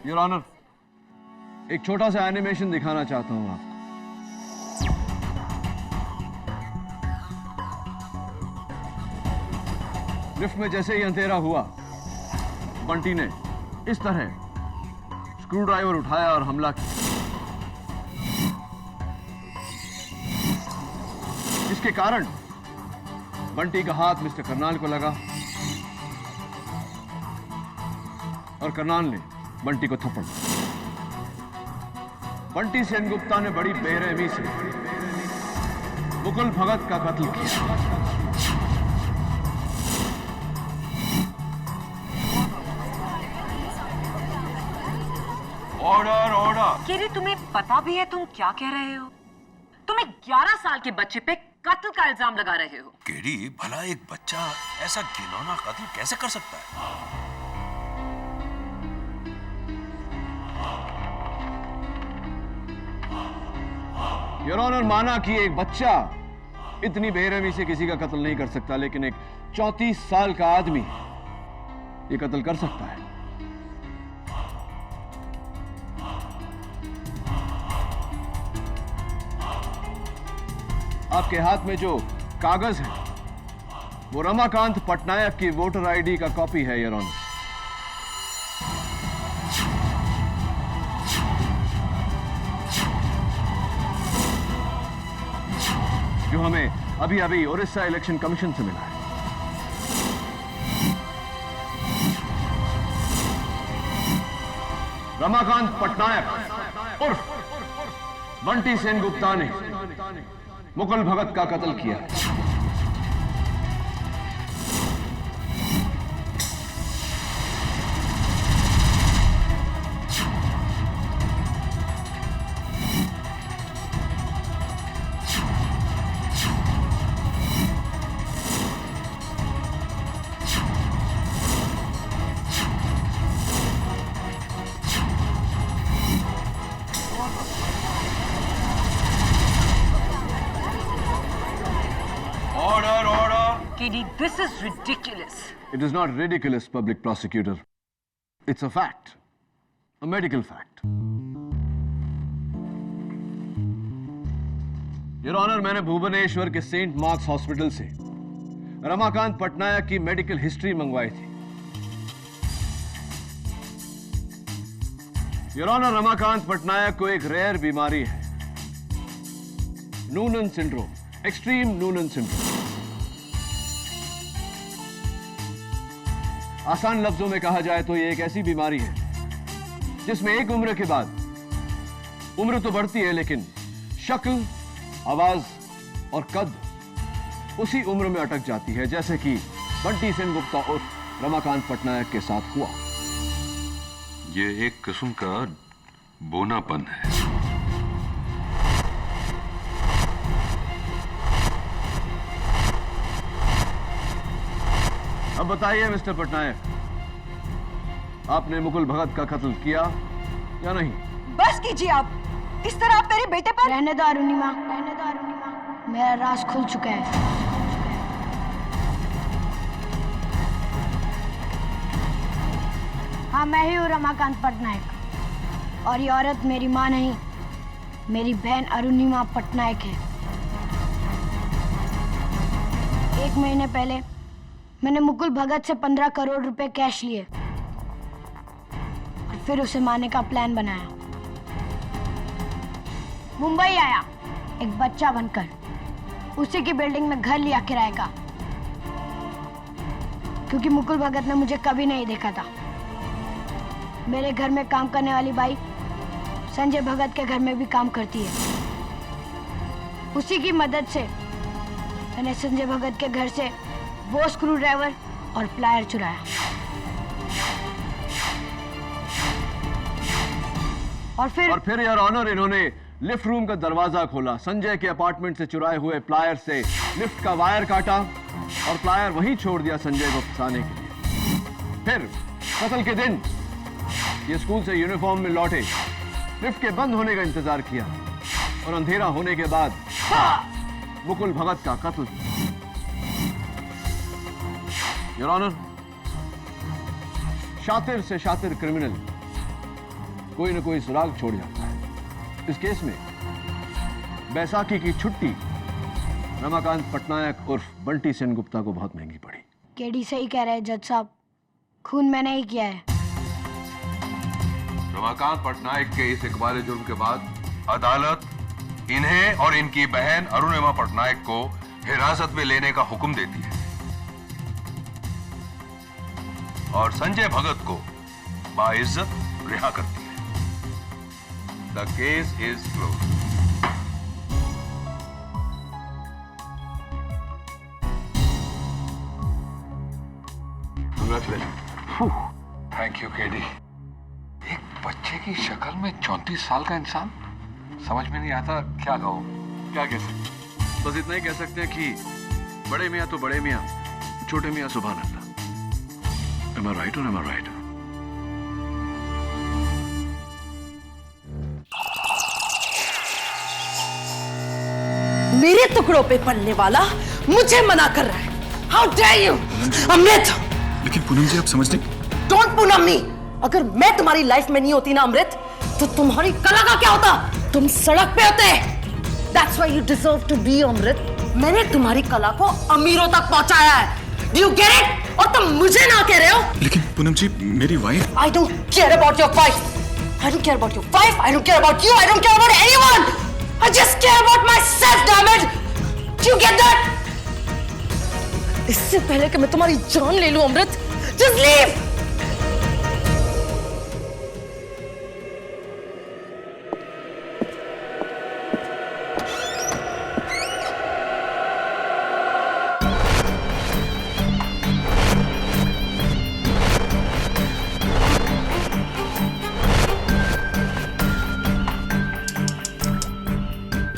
योर ऑनर, एक छोटा सा एनिमेशन दिखाना चाहता हूं आपको। लिफ्ट में जैसे ही अंधेरा हुआ, बंटी ने इस तरह स्क्रू ड्राइवर उठाया और हमला किया, जिसके कारण बंटी का हाथ मिस्टर करनाल को लगा और करनाल ने बंटी को थप्पड़ मारा। बंटी सेनगुप्ता ने बड़ी बेरहमी से मुकुल भगत का कत्ल किया। Order order. केरी, तुम्हें पता भी है तुम क्या कह रहे हो? तुम एक 11 साल के बच्चे पे कत्ल का इल्जाम लगा रहे हो। केडी, भला एक बच्चा ऐसा घिनौना कत्ल कैसे कर सकता है? योर ऑनर, माना कि एक बच्चा इतनी बेरहमी से किसी का कत्ल नहीं कर सकता, लेकिन एक 34 साल का आदमी ये कत्ल कर सकता है। आपके हाथ में जो कागज है वो रमाकांत पटनायक की वोटर आईडी का कॉपी है योर ऑनर। जो हमें अभी अभी उड़ीसा इलेक्शन कमीशन से मिला है। रमाकांत पटनायक उर्फ बंटी सेनगुप्ता ने मुकुल भगत का कत्ल किया। KD, this is ridiculous. It is not ridiculous, public prosecutor. It's a fact. A medical fact. Your Honor, मैंने भुवनेश्वर के सेंट मार्क्स हॉस्पिटल से रमाकांत पटनायक की मेडिकल हिस्ट्री मंगवाई थी। योर ऑनर, रमाकांत पटनायक को एक रेयर बीमारी है, Noonan syndrome, extreme Noonan syndrome. आसान लफ्जों में कहा जाए तो ये एक ऐसी बीमारी है जिसमें एक उम्र के बाद उम्र तो बढ़ती है, लेकिन शक्ल, आवाज और कद उसी उम्र में अटक जाती है, जैसे कि बंटी सेनगुप्ता उर्फ रमाकांत पटनायक के साथ हुआ। ये एक किस्म का बोनापन है। अब बताइए मिस्टर पटनायक, आपने मुकुल भगत का कत्ल किया या नहीं? बस कीजिए आप। इस तरह आप मेरे बेटे पर। रहने दो अरुणिमा, रहने दो अरुणिमा। मेरा राज खुल चुका है। हाँ, मैं ही हूँ रमाकांत पटनायक, और ये औरत मेरी माँ नहीं, मेरी बहन अरुणिमा पटनायक है। 1 महीने पहले मैंने मुकुल भगत से 15 करोड़ रुपए कैश लिए और फिर उसे मारने का प्लान बनाया। मुंबई आया एक बच्चा बनकर, उसी की बिल्डिंग में घर लिया किराए का, क्योंकि मुकुल भगत ने मुझे कभी नहीं देखा था। मेरे घर में काम करने वाली बाई संजय भगत के घर में भी काम करती है। उसी की मदद से मैंने संजय भगत के घर से वो स्क्रू ड्राइवर और प्लायर चुराया, और फिर योर ऑनर, इन्होंने लिफ्ट रूम का दरवाजा खोला, संजय के अपार्टमेंट से चुराए हुए प्लायर से लिफ्ट का वायर काटा और प्लायर वहीं छोड़ दिया संजय को फंसाने के लिए। फिर कत्ल के दिन ये स्कूल से यूनिफॉर्म में लौटे, लिफ्ट के बंद होने का इंतजार किया और अंधेरा होने के बाद मुकुल भगत का कत्ल किया। योर ऑनर, शातिर से शातिर क्रिमिनल कोई न कोई सुराग छोड़ जाता है। इस केस में बैसाखी की छुट्टी रमाकांत पटनायक उर्फ बंटी सेन गुप्ता को बहुत महंगी पड़ी। केडी सही कह रहे हैं जज साहब, खून मैंने ही किया है। रमाकांत पटनायक के इस इकबाल जुर्म के बाद अदालत इन्हें और इनकी बहन अरुणिमा पटनायक को हिरासत में लेने का हुक्म देती है और संजय भगत को बाइज्जत रिहा करती है। The case is close. Thank you KD. एक बच्चे की शक्ल में 34 साल का इंसान, समझ में नहीं आता क्या कहूं, क्या कह सकते। बस इतना ही कह सकते हैं कि बड़े मियां तो बड़े मियां, छोटे मियां सुभान अल्लाह। Am I right or am I right? मेरे टुकड़ों पे पलने वाला मुझे मना कर रहा है। How dare you, अमृत! लेकिन पूनम जी आप समझते, Don't पूनम मी। अगर मैं तुम्हारी लाइफ में नहीं होती ना अमृत, तो तुम्हारी कला का क्या होता? तुम सड़क पे होते। That's why you deserve to be अमृत। मैंने तुम्हारी कला को अमीरों तक पहुंचाया है। Do you get it? और तुम मुझे ना कह रहे हो? लेकिन पूनम जी मेरी wife. I don't care about your wife. I don't care about your wife. I don't care about you. I don't care about anyone. I just care about myself, damn it. Do you get that? इससे पहले कि मैं तुम्हारी जान ले लूं Amrit, just leave.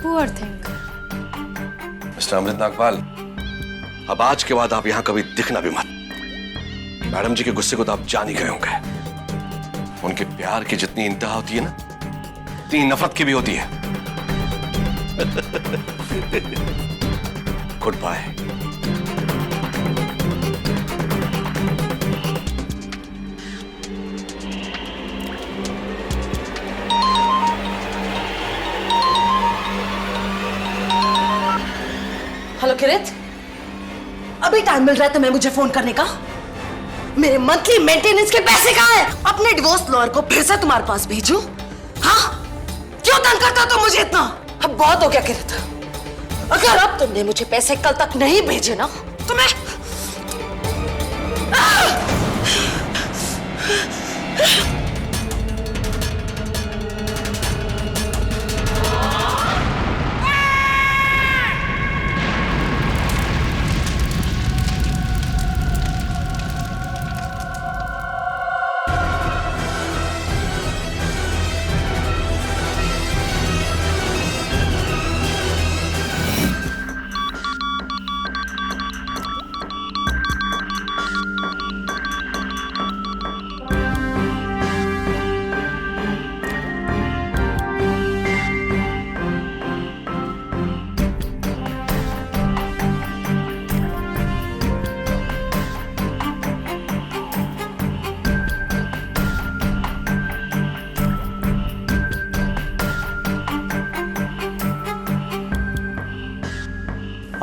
Poor thing. Mister Amrit Nagpal, अब आज के बाद आप यहां कभी दिखना भी मत। मैडम जी के गुस्से को तो आप जान ही गए होंगे। उनके प्यार की जितनी इंतहा होती है ना, उतनी नफरत की भी होती है। Good bye. हेलो किरित, अभी टाइम मिल रहा है तुम्हें मुझे फोन करने का? मेरे मंथली मेंटेनेंस के पैसे कहाँ हैं? अपने डिवोर्स लॉयर को फिर से तुम्हारे पास भेजूं? हाँ? क्यों तंग करता हो तुम मुझे इतना? अब बहुत हो गया किरित। अगर अब तुमने मुझे पैसे कल तक नहीं भेजे ना, तो मैं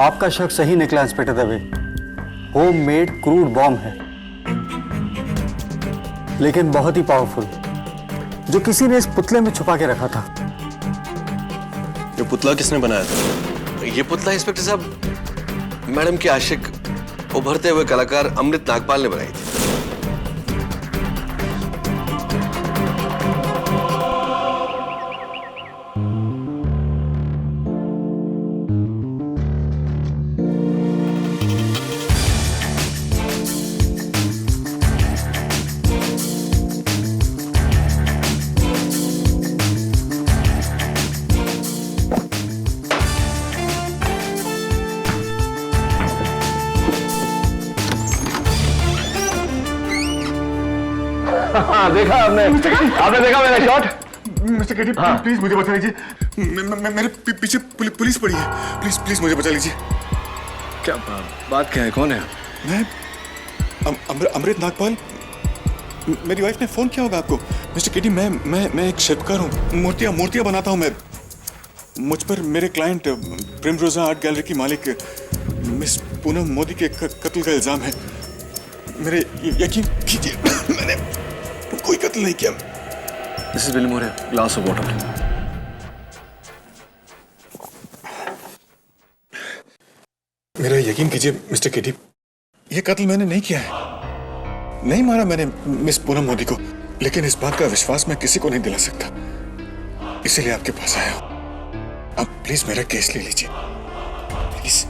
आपका शक सही निकला inspector Dave. Home made crude bomb है, लेकिन बहुत ही पावरफुल, जो किसी ने इस पुतले में छुपा के रखा था। ये पुतला किसने बनाया था? ये पुतला इंस्पेक्टर साहब मैडम के आशिक उभरते हुए कलाकार अमृत नागपाल ने बनाई थी। हाँ, देखा आपने देखा मेरा शॉट? मिस्टर केडी, प्लीज मुझे बचा लीजिए। मेरे पीछे पुलिस पड़ी है। प्लीज प्लीज मुझे बचा लीजिए। क्या बात क्या है? कौन है? मैं अमृत नागपाल, मेरी वाइफ ने फोन किया होगा आपको। मिस्टर केटी, मैं एक शिल्पकार हूँ, मूर्तियाँ बनाता हूँ मैं। मुझ पर मेरे क्लाइंट प्रिमरोजा आर्ट गैलरी की मालिक मिस पूनम मोदी के कत्ल का इल्जाम है। मेरे यकीन कीजिए मैंने कोई कत्ल नहीं किया। This is William more, glass of water. मेरा यकीन कीजिए मिस्टर केटी, ये कत्ल मैंने नहीं किया है। नहीं मारा मैंने मिस पूनम मोदी को, लेकिन इस बात का विश्वास मैं किसी को नहीं दिला सकता, इसीलिए आपके पास आया हूं। आप प्लीज मेरा केस ले लीजिए, प्लीज।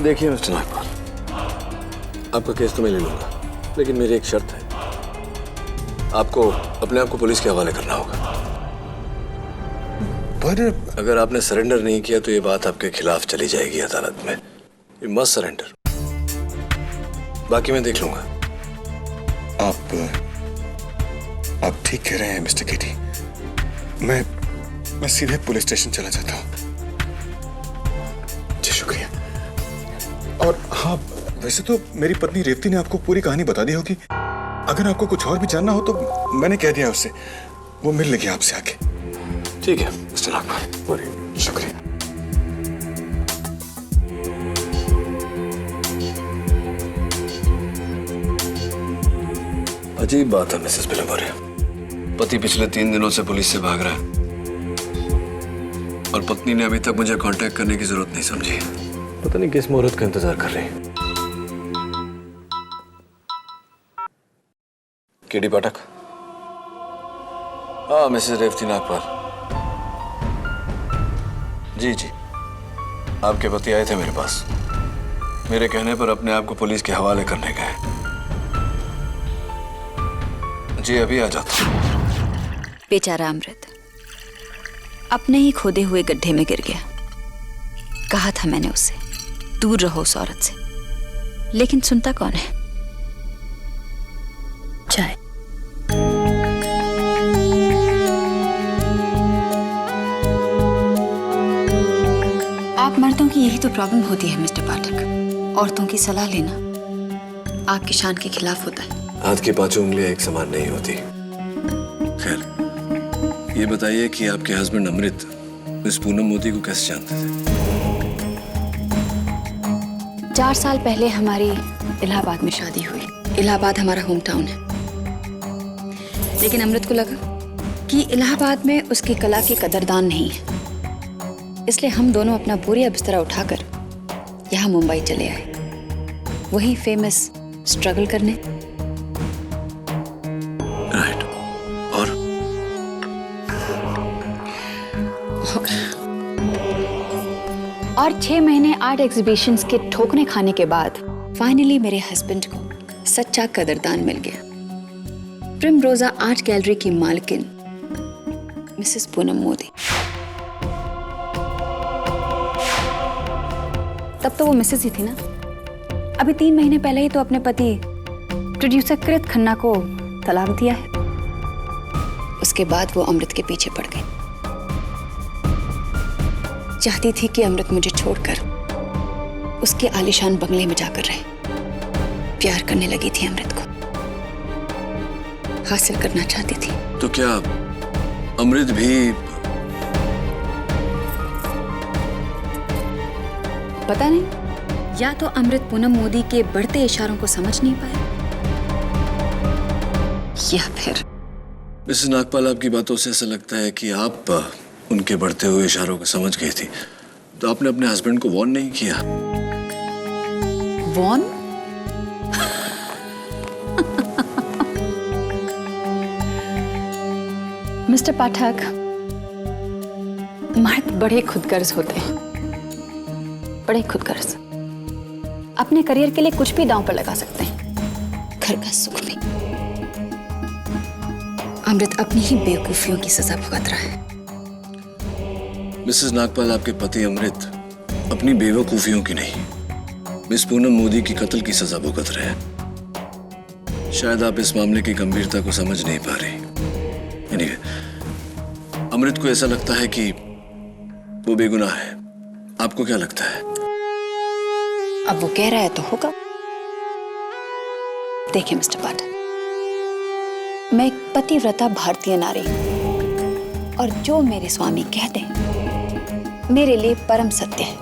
देखिए मिस्टर नागपाल, आपका केस तो मैं ले लूंगा, लेकिन मेरी एक शर्त है, आपको अपने आप को पुलिस के हवाले करना होगा। पर अगर आपने सरेंडर नहीं किया तो ये बात आपके खिलाफ चली जाएगी अदालत में। यू मस्ट सरेंडर, बाकी मैं देख लूंगा। आप ठीक कह रहे हैं मिस्टर केटी। मैं सीधे पुलिस स्टेशन चला जाता हूँ। जी शुक्रिया। और हाँ, वैसे तो मेरी पत्नी रेवती ने आपको पूरी कहानी बता दी होगी। अगर आपको कुछ और भी जानना हो तो मैंने कह दिया उससे, वो मिल लेगी आपसे आके। ठीक है मिस्टर नागपाल, शुक्रिया। अजीब बात है मिसेस विलियम मोरे, पति पिछले 3 दिनों से पुलिस से भाग रहा है और पत्नी ने अभी तक मुझे कांटेक्ट करने की जरूरत नहीं समझी। पता नहीं किस मुहूर्त का इंतजार कर रही है। केडी पाठक। हाँ मिसेस रेवती नागपाल। जी जी, आपके पति आए थे मेरे पास, मेरे कहने पर अपने आप को पुलिस के हवाले करने गए। जी अभी आ जाता हूं। बेचारा अमृत अपने ही खोदे हुए गड्ढे में गिर गया। कहा था मैंने उससे, दूर रहो उस औरत से, लेकिन सुनता कौन है। चाय। आप मर्दों की यही तो प्रॉब्लम होती है मिस्टर पाठक, औरतों की सलाह लेना आपकी शान के खिलाफ होता है। हाथ की 5 उंगलियां एक समान नहीं होती। खैर, ये बताइए कि आपके हस्बैंड अमृत मिस पूनम मोदी को कैसे जानते थे? 4 साल पहले हमारी इलाहाबाद में शादी हुई। इलाहाबाद हमारा होम टाउन है, लेकिन अमृत को लगा कि इलाहाबाद में उसकी कला की कदरदान नहीं है, इसलिए हम दोनों अपना बोरिया बिस्तरा उठाकर यहाँ मुंबई चले आए, वही फेमस स्ट्रगल करने। राइट। और 6 महीने आर्ट एग्जीबिशंस के ठोकने खाने के बाद फाइनली मेरे हस्बैंड को सच्चा कदरदान मिल गया। प्रिमरोजा आर्ट गैलरी की मालकिन मिसेस पूनम मोदी। तब तो वो मिसेस ही थी ना। अभी 3 महीने पहले ही तो अपने पति प्रोड्यूसर कृत खन्ना को तलाक दिया है। उसके बाद वो अमृत के पीछे पड़ गई। चाहती थी कि अमृत मुझे छोड़कर उसके आलीशान बंगले में जाकर रहे। प्यार करने लगी थी अमृत को, हासिल करना चाहती थी। तो क्या अमृत भी? पता नहीं, या तो अमृत पूनम मोदी के बढ़ते इशारों को समझ नहीं पाया, या फिर मिसेस नागपाल, आपकी बातों से ऐसा लगता है कि आप उनके बढ़ते हुए इशारों को समझ गई थी, तो आपने अपने हस्बैंड को वॉर्न नहीं किया? वॉर्न? मिस्टर पाठक, मर्द बड़े खुदगर्ज होते हैं, बड़े खुदगर्ज। अपने करियर के लिए कुछ भी दांव पर लगा सकते हैं, घर का सुख भी। अमृत अपनी ही बेवकूफियों की सजा भुगत रहा है। मिसेस नागपाल, आपके पति अमृत अपनी बेवकूफियों की नहीं, मिस पूनम मोदी की कत्ल की सजा भुगत रहे हैं। शायद आप इस मामले की गंभीरता को समझ नहीं पा रही। anyway, अमृत को ऐसा लगता है कि वो बेगुनाह है। आपको क्या लगता है? अब वो कह रहा है तो होगा। देखिए मिस्टर पाठक, मैं एक पतिव्रता भारतीय नारी हूं और जो मेरे स्वामी कहते हैं मेरे लिए परम सत्य है।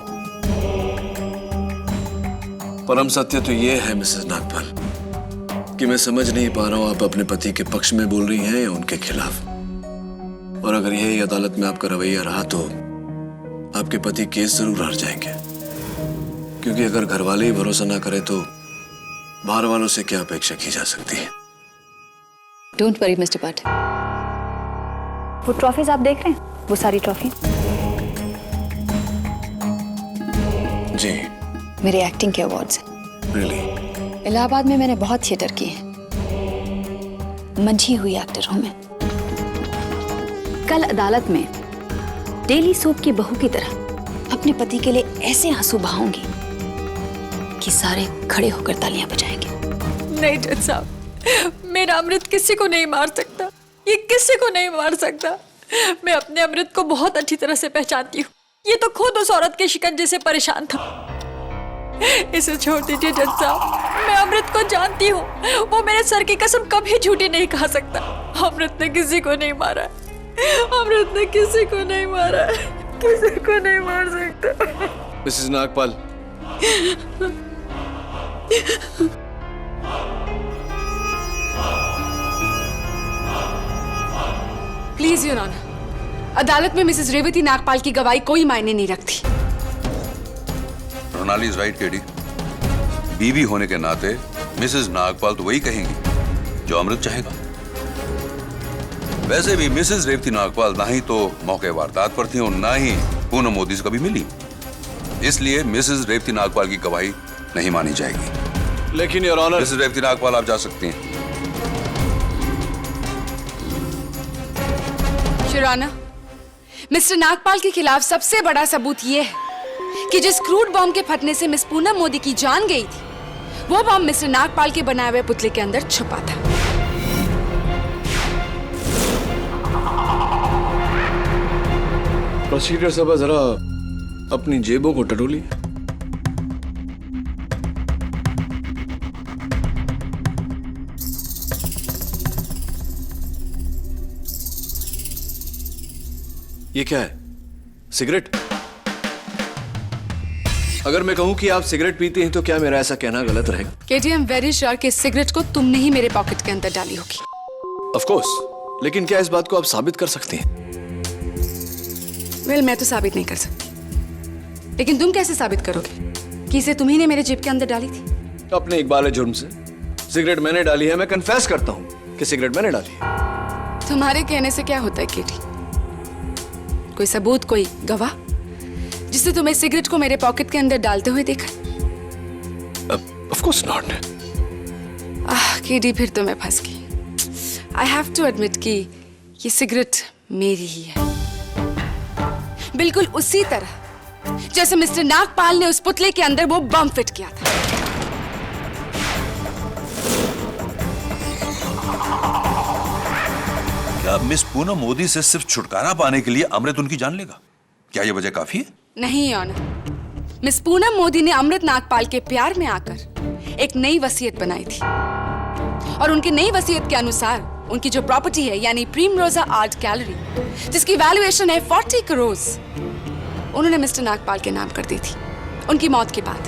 परम सत्य तो ये है मिसेस नागपाल कि मैं समझ नहीं पा रहा हूं आप अपने पति के पक्ष में बोल रही हैं या उनके खिलाफ। और अगर यही अदालत में आपका रवैया रहा तो आपके पति केस जरूर हार जाएंगे, क्योंकि अगर घर वाले ही भरोसा ना करें तो बाहर वालों से क्या अपेक्षा की जा सकती है। डोंट वरी मिस्टर पाठक, वो ट्रॉफीज आप देख रहे हैं, वो सारी ट्रॉफी जी मेरे एक्टिंग के अवार्ड्स हैं। रियली? इलाहाबाद में मैंने बहुत थिएटर किए हैं, मंझी हुई एक्टर हूं मैं। कल अदालत में डेली सोप की बहू की तरह अपने पति के लिए ऐसे आंसू बहाऊंगी कि सारे खड़े होकर तालियां बजाएंगे। नहीं जज साहब, मेरा अमृत किसी को नहीं मार सकता, ये किसी को नहीं मार सकता। मैं अपने अमृत को बहुत अच्छी तरह से पहचानती हूँ, ये तो खुद उस औरत के शिकंजे से परेशान था। इसे छोड़ दीजिए जज साहब, मैं अमृत को जानती हूँ, वो मेरे सर की कसम कभी झूठी नहीं खा सकता। अमृत ने किसी को नहीं मारा, अमृत ने किसी को नहीं मारा, किसी को नहीं मार सकता। Missus Nagpal, please your honour, अदालत में मिसेस रेवती नागपाल की गवाही कोई मायने नहीं रखती। Ronali is right KD. बीवी होने के नाते मिसेस नागपाल तो वही कहेंगी जो अमृत चाहेगा। वैसे भी मिसेस रेवती नागपाल ना ही तो मौके वारदात पर थी और ना ही पूनम मोदी से कभी मिली, इसलिए मिसेस रेवती नागपाल की गवाही नहीं मानी जाएगी। लेकिन your honour, missus Revathi Nagpal आप जा सकती हैं। योर ऑनर, मिस्टर नागपाल के खिलाफ सबसे बड़ा सबूत यह है कि जिस क्रूड बॉम्ब के फटने से मिस पूनम मोदी की जान गई थी, वो बॉम्ब मिस्टर नागपाल के बनाए हुए पुतले के अंदर छुपा था। प्रोसीजर साहब जरा अपनी जेबों को टटोली। ये क्या है? सिगरेट? अगर मैं कहूं कि आप सिगरेट पीते हैं तो क्या मेरा ऐसा कहना गलत रहेगा? केटी, आई एम वेरी श्योर कि इस सिगरेट को तुमने ही मेरे पॉकेट के अंदर डाली होगी। ऑफ कोर्स, लेकिन क्या इस बात को आप साबित कर सकती हैं? वेल, मैं तो साबित नहीं कर सकती, लेकिन तुम कैसे साबित करोगे कि इसे तुम्ही ने मेरे जेब के अंदर डाली थी? अपने इकबाल जुर्म से सिगरेट मैंने डाली है, मैं कन्फेस करता हूं कि सिगरेट मैंने डाली है। तुम्हारे कहने से क्या होता है केटी? कोई सबूत, कोई गवाह जिससे तुम्हें सिगरेट को मेरे पॉकेट के अंदर डालते हुए देखा? Of course not. केटी, फिर तो मैं फंस गई। आई हैव टू एडमिट कि ये सिगरेट मेरी ही है, बिल्कुल उसी तरह जैसे मिस्टर नागपाल ने उस पुतले के अंदर वो बम फिट किया था। क्या मिस पूनम मोदी से सिर्फ छुटकारा पाने के लिए अमृत उनकी जान लेगा? क्या यह वजह काफी है? नहीं ऑनर, मिस पूनम मोदी ने अमृत नागपाल के प्यार में आकर एक नई वसीयत बनाई थी और उनकी नई वसीयत के अनुसार उनकी जो प्रॉपर्टी है यानी प्रिमरोजा आर्ट गैलरी, जिसकी वैल्यूएशन है 40 करोड़, उन्होंने मिस्टर नागपाल के नाम कर दी थी उनकी मौत के बाद।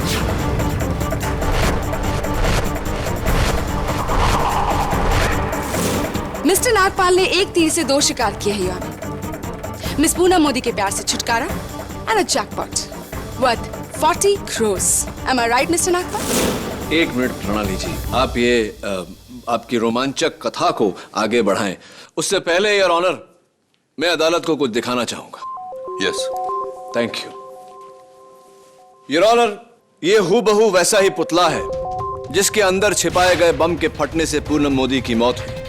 मिस्टर नागपाल ने एक तीर से दो शिकार किए हैं ऑनर। मिस पूनम मोदी के प्यार से छुटकारा and a jackpot worth 40 crore. Am I right mister Nagpal? एक मिनट प्रणाली जी, आप ये आपकी रोमांचक कथा को आगे बढ़ाएं, उससे पहले योर ऑनर मैं अदालत को कुछ दिखाना चाहूंगा। Yes, thank you your honour. ये हूबहू वैसा ही पुतला है जिसके अंदर छिपाए गए बम के फटने से पूनम मोदी की मौत हुई।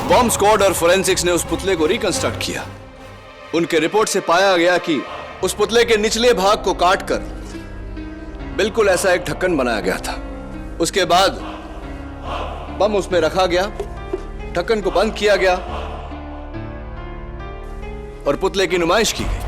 बॉम्ब स्क्वाड और फोरेंसिक्स ने उस पुतले को रिकंस्ट्रक्ट किया। उनके रिपोर्ट से पाया गया कि उस पुतले के निचले भाग को काटकर बिल्कुल ऐसा एक ढक्कन बनाया गया था। उसके बाद बम उसमें रखा गया ढक्कन को बंद किया गया और पुतले की नुमाइश की गई।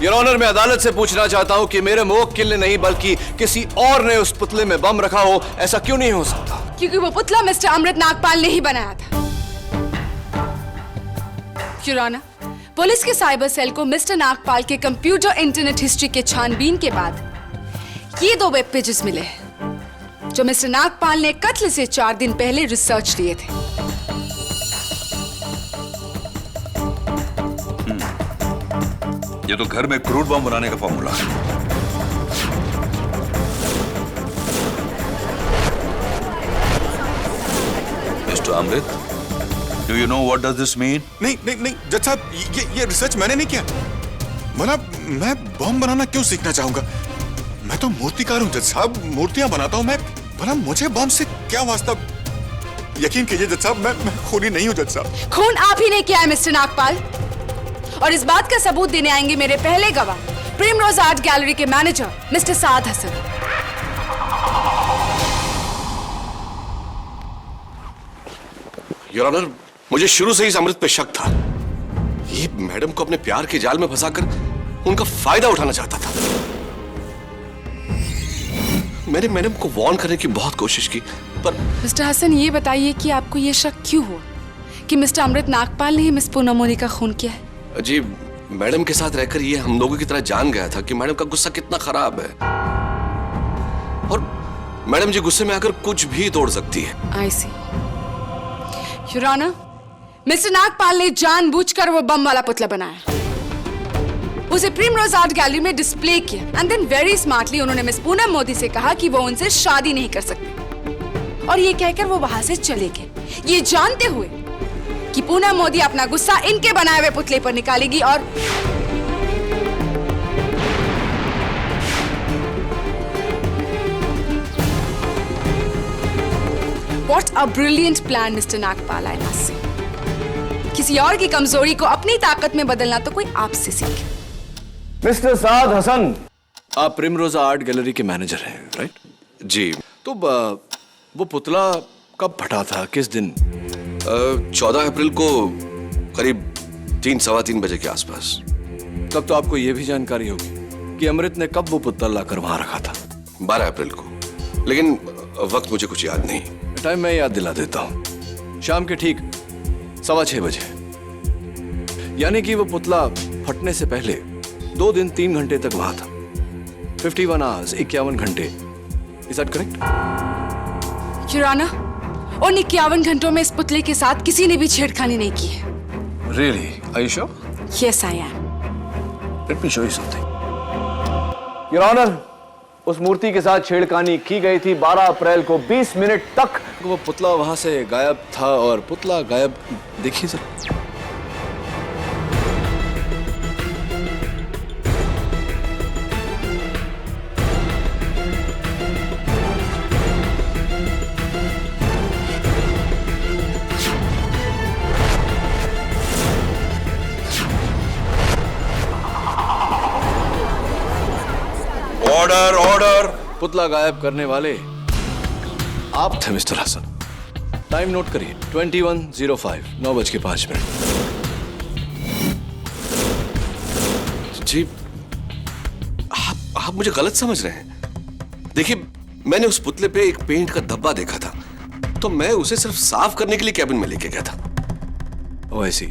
योर ऑनर, मैं अदालत से पूछना चाहता हूं कि मेरे मुवक्किल ने नहीं बल्कि किसी और ने उस पुतले में बम रखा हो, ऐसा क्यों नहीं हो सकता? क्योंकि वो पुतला मिस्टर अमृत नागपाल ने ही बनाया था। योर ऑनर, पुलिस के साइबर सेल को मिस्टर नागपाल के कंप्यूटर इंटरनेट हिस्ट्री के छानबीन के बाद ये 2 वेब पेजेस मिले हैं जो मिस्टर नागपाल ने कत्ल से 4 दिन पहले रिसर्च लिए थे। ये तो घर में क्रूड बम बनाने का फॉर्मूला है। Mister Amrit, do you know what does this mean? नहीं नहीं नहीं जज साहब, ये रिसर्च मैंने नहीं किया। मैं बम बनाना क्यों सीखना चाहूंगा? मैं तो मूर्तिकार हूं जज साहब, मूर्तियां बनाता हूं मैं। भला मुझे बम से क्या वास्ता? यकीन कीजिए जज साहब, मैं खूनी नहीं हूं जज साहब। खून आप ही ने किया है मिस्टर नागपाल, और इस बात का सबूत देने आएंगे मेरे पहले गवाह, प्रिमरोज आर्ट गैलरी के manager mister Saad Hasan. Your honour, मुझे शुरू से ही अमृत पे शक था। ये मैडम को अपने प्यार के जाल में फंसाकर उनका फायदा उठाना चाहता था। मैंने मैडम को वार्न करने की बहुत कोशिश की, पर मिस्टर हसन, ये बताइए कि आपको ये शक क्यों हुआ कि मिस्टर अमृत नागपाल ने ही मिस पूनम मोदी का खून किया है? जी, मैडम के साथ रहकर ये हम लोगों की तरह जान गया था कि मैडम का गुस्सा कितना खराब है, और मैडम जी गुस्से में आकर कुछ भी तोड़ सकती है। आई सी। योर ऑनर, मिस्टर नागपाल ने जानबूझकर वो बम वाला पुतला बनाया, उसे प्रिमरोज आर्ट गैलरी में डिस्प्ले किया, एंड देन वेरी स्मार्टली उन्होंने मिस पूनम मोदी से कहा कि वो उनसे शादी नहीं कर सकते, और ये कहकर वो वहां से चले गए, ये जानते हुए कि पूनम मोदी अपना गुस्सा इनके बनाए हुए पुतले पर निकालेगी। और What a brilliant plan, Mr. Nagpal, I must say. किसी और की कमजोरी को अपनी ताकत में बदलना तो कोई आपसे सीखे। मिस्टर साद हसन, आप प्रिमरोजा आर्ट गैलरी के मैनेजर हैं, राइट? जी। तो वो पुतला कब फटा था, किस दिन? 14 अप्रैल को करीब 3-3:15 बजे के आसपास। तब तो आपको यह भी जानकारी होगी कि अमृत ने कब वो पुतला लाकर वहां रखा था। 12 अप्रैल को, लेकिन वक्त मुझे कुछ याद नहीं। टाइम मैं याद दिला देता हूं। शाम के ठीक 6:15 बजे, यानी कि वो पुतला फटने से पहले 2 दिन 3 घंटे तक वहां था। 51 आवर्स, 51 घंटे। Is that correct? Your honour, उन 51 घंटों में इस पुतले के साथ किसी ने भी छेड़खानी नहीं की है। Really? Are you sure? Yes, I am. Let me show you something. Your honour, उस मूर्ति के साथ छेड़खानी की गई थी 12 अप्रैल को 20 मिनट तक। वो पुतला वहां से गायब था, और पुतला गायब, देखिए सर। Order order. पुतला गायब करने वाले आप थे मिस्टर हसन। टाइम नोट करिए, 21:05, 9:05। जी, आप मुझे गलत समझ रहे हैं। देखिए, मैंने उस पुतले पे एक पेंट का धब्बा देखा था, तो मैं उसे सिर्फ साफ करने के लिए कैबिन में लेके गया था। वैसी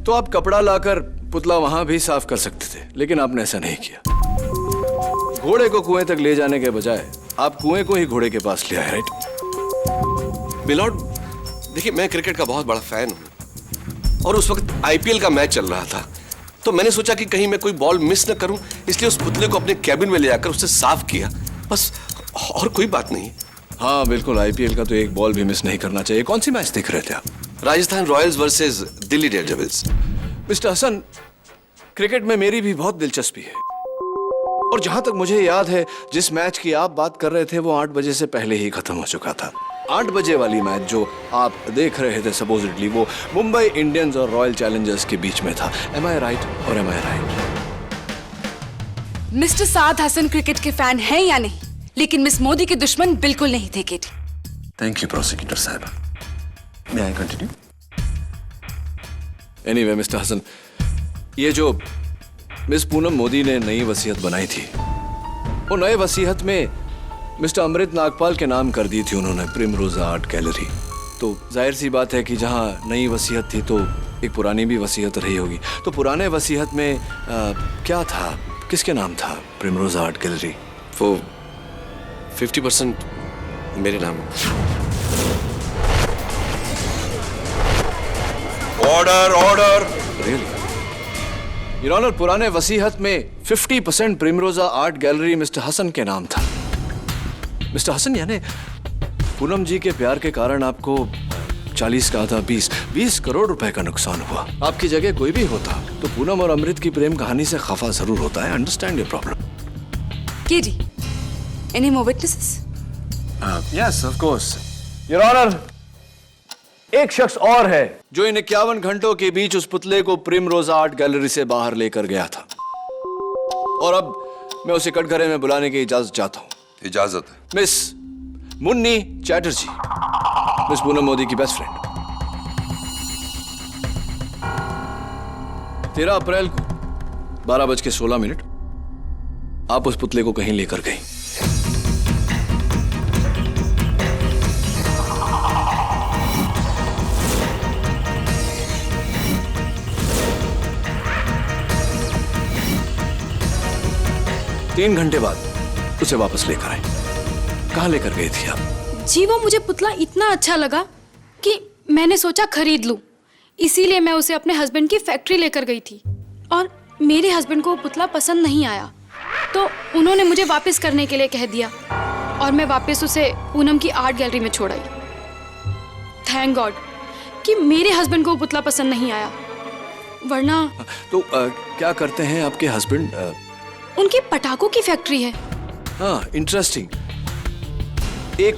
तो आप कपड़ा लाकर पुतला वहां भी साफ कर सकते थे, लेकिन आपने ऐसा नहीं किया। घोड़े को कुएं तक ले जाने के बजाय आप कुएं को ही घोड़े के पास ले आए, राइट? मिलॉर्ड, देखिए, मैं क्रिकेट का बहुत बड़ा फैन हूं, और उस वक्त आईपीएल का मैच चल रहा था, तो मैंने सोचा कि कहीं मैं कोई बॉल मिस न करूं, इसलिए उस पुतले को अपने कैबिन में ले जाकर उसे साफ किया, बस, और कोई बात नहीं। हाँ बिल्कुल, आईपीएल का तो एक बॉल भी मिस नहीं करना चाहिए। कौन सी मैच देख रहे थे आप? Rajasthan Royals versus Delhi Daredevils. Mister Hasan, cricket में मेरी भी बहुत दिलचस्पी है, और जहां तक मुझे याद है, जिस मैच की आप बात कर रहे थे वो 8 बजे से पहले ही खत्म हो चुका था। 8 बजे वाली मैच जो आप देख रहे थे सपोजिटली, वो मुंबई इंडियंस और रॉयल चैलेंजर्स के बीच में था। एम आई राइट और M I right? Mister Saad Hasan cricket के फैन हैं या नहीं, लेकिन मिस मोदी के दुश्मन बिल्कुल नहीं थे केटी। थैंक यू प्रोसिक्यूटर साहब। May I continue? Anyway mister Hasan, ये जो मिस पूनम मोदी ने नई वसीयत बनाई थी, वो नए वसीयत में मिस्टर अमृत नागपाल के नाम कर दी थी उन्होंने, प्रिमरोजा आर्ट गैलरी। तो जाहिर सी बात है कि जहां नई वसीयत थी तो एक पुरानी भी वसीयत रही होगी। तो पुराने वसीयत में क्या था, किसके नाम था प्रिमरोजा आर्ट गैलरी? वो 50% मेरे नाम। Order order. Really your honour, पुराने वसीयत में 50% Primrose art gallery mister Hasan के नाम था। मिस्टर हसन, यानी पूनम जी के प्यार के कारण आपको 40 का था 20 करोड़ रुपए का नुकसान हुआ। आपकी जगह कोई भी होता तो पूनम और अमृत की प्रेम कहानी से खफा जरूर होता है। Understand your problem. KT, any more witnesses? Yes of course your honour. एक शख्स और है जो इन 51 घंटों के बीच उस पुतले को प्रिमरोजा आर्ट गैलरी से बाहर लेकर गया था, और अब मैं उसे कटघरे में बुलाने की इजाजत चाहता हूं। इजाजत है। मिस मुन्नी चैटर्जी, मिस पूनम मोदी की बेस्ट फ्रेंड। 13 अप्रैल को 12:16 आप उस पुतले को कहीं लेकर गई। तीन घंटे बाद उसे वापस लेकर आए। कहां लेकर गई थी आप? जी वो मुझे पुतला इतना अच्छा लगा कि मैंने सोचा खरीद लूं, इसीलिए मैं उसे अपने हस्बैंड की फैक्ट्री लेकर गई थी। और मेरे हस्बैंड को वो पुतला पसंद नहीं आया, तो उन्होंने मुझे वापस करने के लिए कह दिया और मैं वापस उसे पूनम की आर्ट गैलरी में छोड़ आई। थैंक गॉड कि मेरे हस्बैंड को वो पुतला पसंद नहीं आया, वरना तो क्या करते हैं आपके हस्बैंड? उनकी पटाखों की फैक्ट्री है। हाँ, इंटरेस्टिंग। एक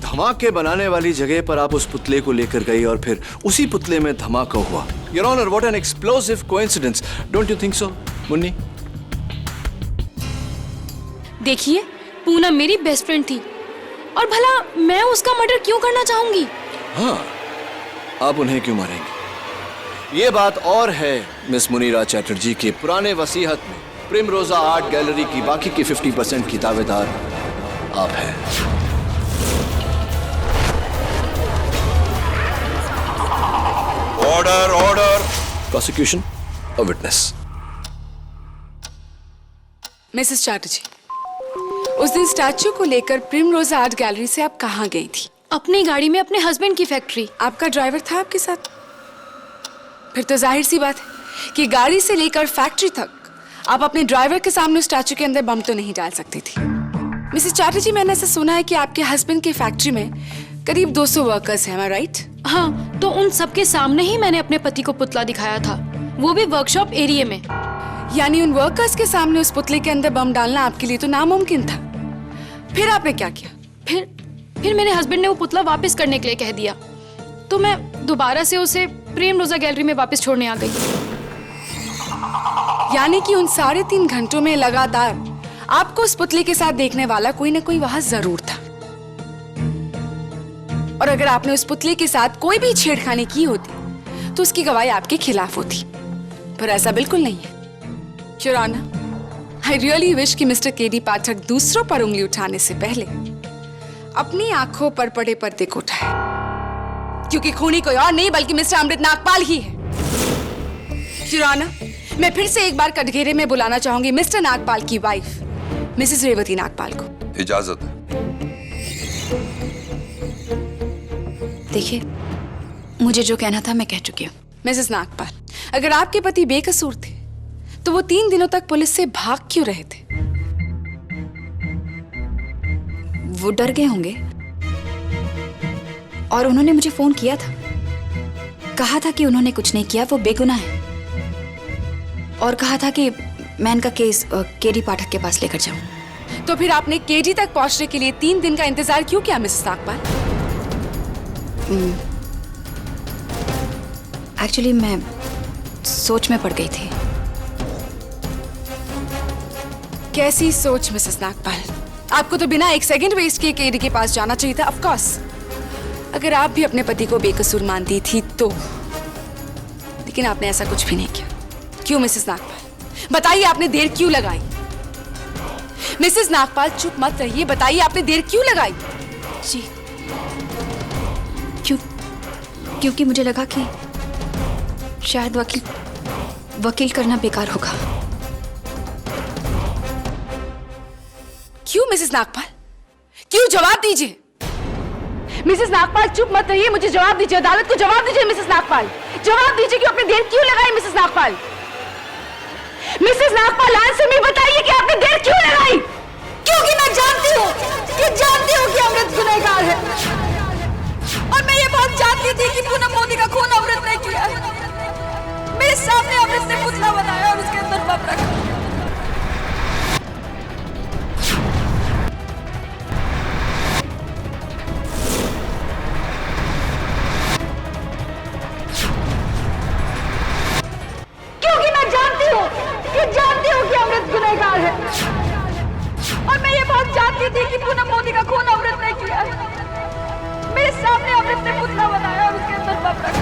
धमाके बनाने वाली जगह पर आप उस पुतले को लेकर गई और फिर उसी पुतले में धमाका हुआ। Your honour, what an explosive coincidence, don't you think so Munni? देखिए, पूनम मेरी बेस्ट फ्रेंड थी और भला मैं उसका मर्डर क्यों करना चाहूंगी? हाँ, आप उन्हें क्यों मारेंगे? ये बात और है मिस मुनीरा चैटर्जी के पुराने वसीयत में प्रिमरोजा आर्ट गैलरी की बाकी की 50% की दावेदार आप हैं। Order order. Prosecution, a witness. Mrs Chatterjee, उस दिन स्टैच्यू को लेकर प्रिमरोजा आर्ट गैलरी से आप कहाँ गई थी? अपनी गाड़ी में अपने हस्बैंड की फैक्ट्री। आपका ड्राइवर था आपके साथ? फिर तो जाहिर सी बात है कि गाड़ी से लेकर फैक्ट्री तक आप अपने ड्राइवर के सामने स्टैच्यू के अंदर बम तो नहीं डाल सकती थी। मिसेस चैटर्जी, मैंने ऐसा सुना है कि आपके हस्बैंड की फैक्ट्री में करीब 200 वर्कर्स हैं, राइट? हाँ, तो उन सबके सामने ही मैंने अपने पति को पुतला दिखाया था, वो भी वर्कशॉप एरिया में। यानी उन वर्कर्स के सामने उस पुतले के अंदर बम डालना आपके लिए तो नामुमकिन था। फिर आपने क्या किया? फिर मेरे हस्बैंड ने वो पुतला वापस करने के लिए कह दिया, तो मैं दोबारा से उसे प्रिमरोजा गैलरी में वापस छोड़ने आ गई। यानी कि उन 3.5 घंटों में लगातार आपको उस पुतले के साथ देखने वाला कोई ना कोई वहां जरूर था। और अगर आपने उस पुतले के साथ कोई भी छेड़खानी की होती तो उसकी गवाही आपके खिलाफ होती, पर ऐसा बिल्कुल नहीं है। Your honour, I really wish कि मिस्टर केडी पाठक दूसरों पर उंगली उठाने से पहले अपनी आंखों पर पड़े पर्दे को उठाए, क्योंकि खूनी कोई और नहीं बल्कि मिस्टर अमृत नागपाल ही है। योर ऑनर, मैं फिर से एक बार कटघरे में बुलाना चाहूंगी मिस्टर नागपाल की वाइफ मिसेस रेवती नागपाल को। इजाजत है। देखिए, मुझे जो कहना था मैं कह चुकी हूँ। मिसेस नागपाल, अगर आपके पति बेकसूर थे तो वो 3 दिनों तक पुलिस से भाग क्यों रहे थे? वो डर गए होंगे और उन्होंने मुझे फोन किया था, कहा था कि उन्होंने कुछ नहीं किया, वो बेगुनाह है, और कहा था कि मैं इनका केस केडी पाठक के पास लेकर जाऊं। तो फिर आपने केडी तक पहुंचने के लिए 3 दिन का इंतजार क्यों किया मिसेस नागपाल? एक्चुअली मैं सोच में पड़ गई थी। कैसी सोच मिसेस नागपाल, आपको तो बिना एक सेकंड वेस्ट किए केडी के पास जाना चाहिए था। ऑफ कोर्स, अगर आप भी अपने पति को बेकसूर मानती थी तो, लेकिन आपने ऐसा कुछ भी नहीं किया। क्यों मिसेस नागपाल, बताइए आपने देर क्यों लगाई? मिसेस नागपाल चुप मत रहिए, बताइए आपने देर क्यों लगाई? जी, क्योंकि मुझे लगा कि शायद वकील करना बेकार होगा। क्यों मिसेस नागपाल, क्यों? जवाब दीजिए मिसेस नागपाल, चुप मत रहिए, मुझे जवाब दीजिए, अदालत को जवाब दीजिए मिसेस नागपाल, जवाब दीजिए कि आपने देर क्यों लगाई Mrs Nagpal. Mrs Nagpal answer में बताइए कि आपने देर क्यों लगाई? क्योंकि मैं जानती हूँ कि अमृत गुनहगार है, और मैं ये बात जानती थी कि पूनम मोदी का खून अमृत ने किया है। मेरे सामने अमृत ने पुतला बनाया और उसके अंदर बम रखा। क्योंकि मैं जानती हूँ कि अमृत गुनहगार है, और मैं ये बात जानती थी कि पूनम मोदी का खून अमृत ने किया है। मेरे सामने अमृत ने पुतला बनाया और उसके अंदर बम रखा।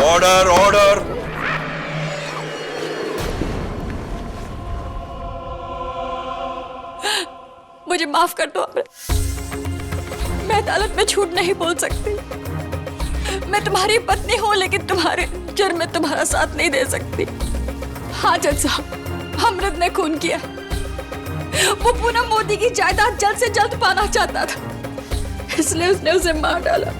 Order order. मुझे माफ कर दो अमृत, मैं अदालत में झूठ नहीं बोल सकती। मैं तुम्हारी पत्नी हूँ, लेकिन तुम्हारे जुर्म में तुम्हारा साथ नहीं दे सकती। हाँ जज साहब, अमृत ने खून किया। वो पूनम मोदी की जायदाद जल्द से जल्द पाना चाहता था, इसलिए उसने उसे मार डाला।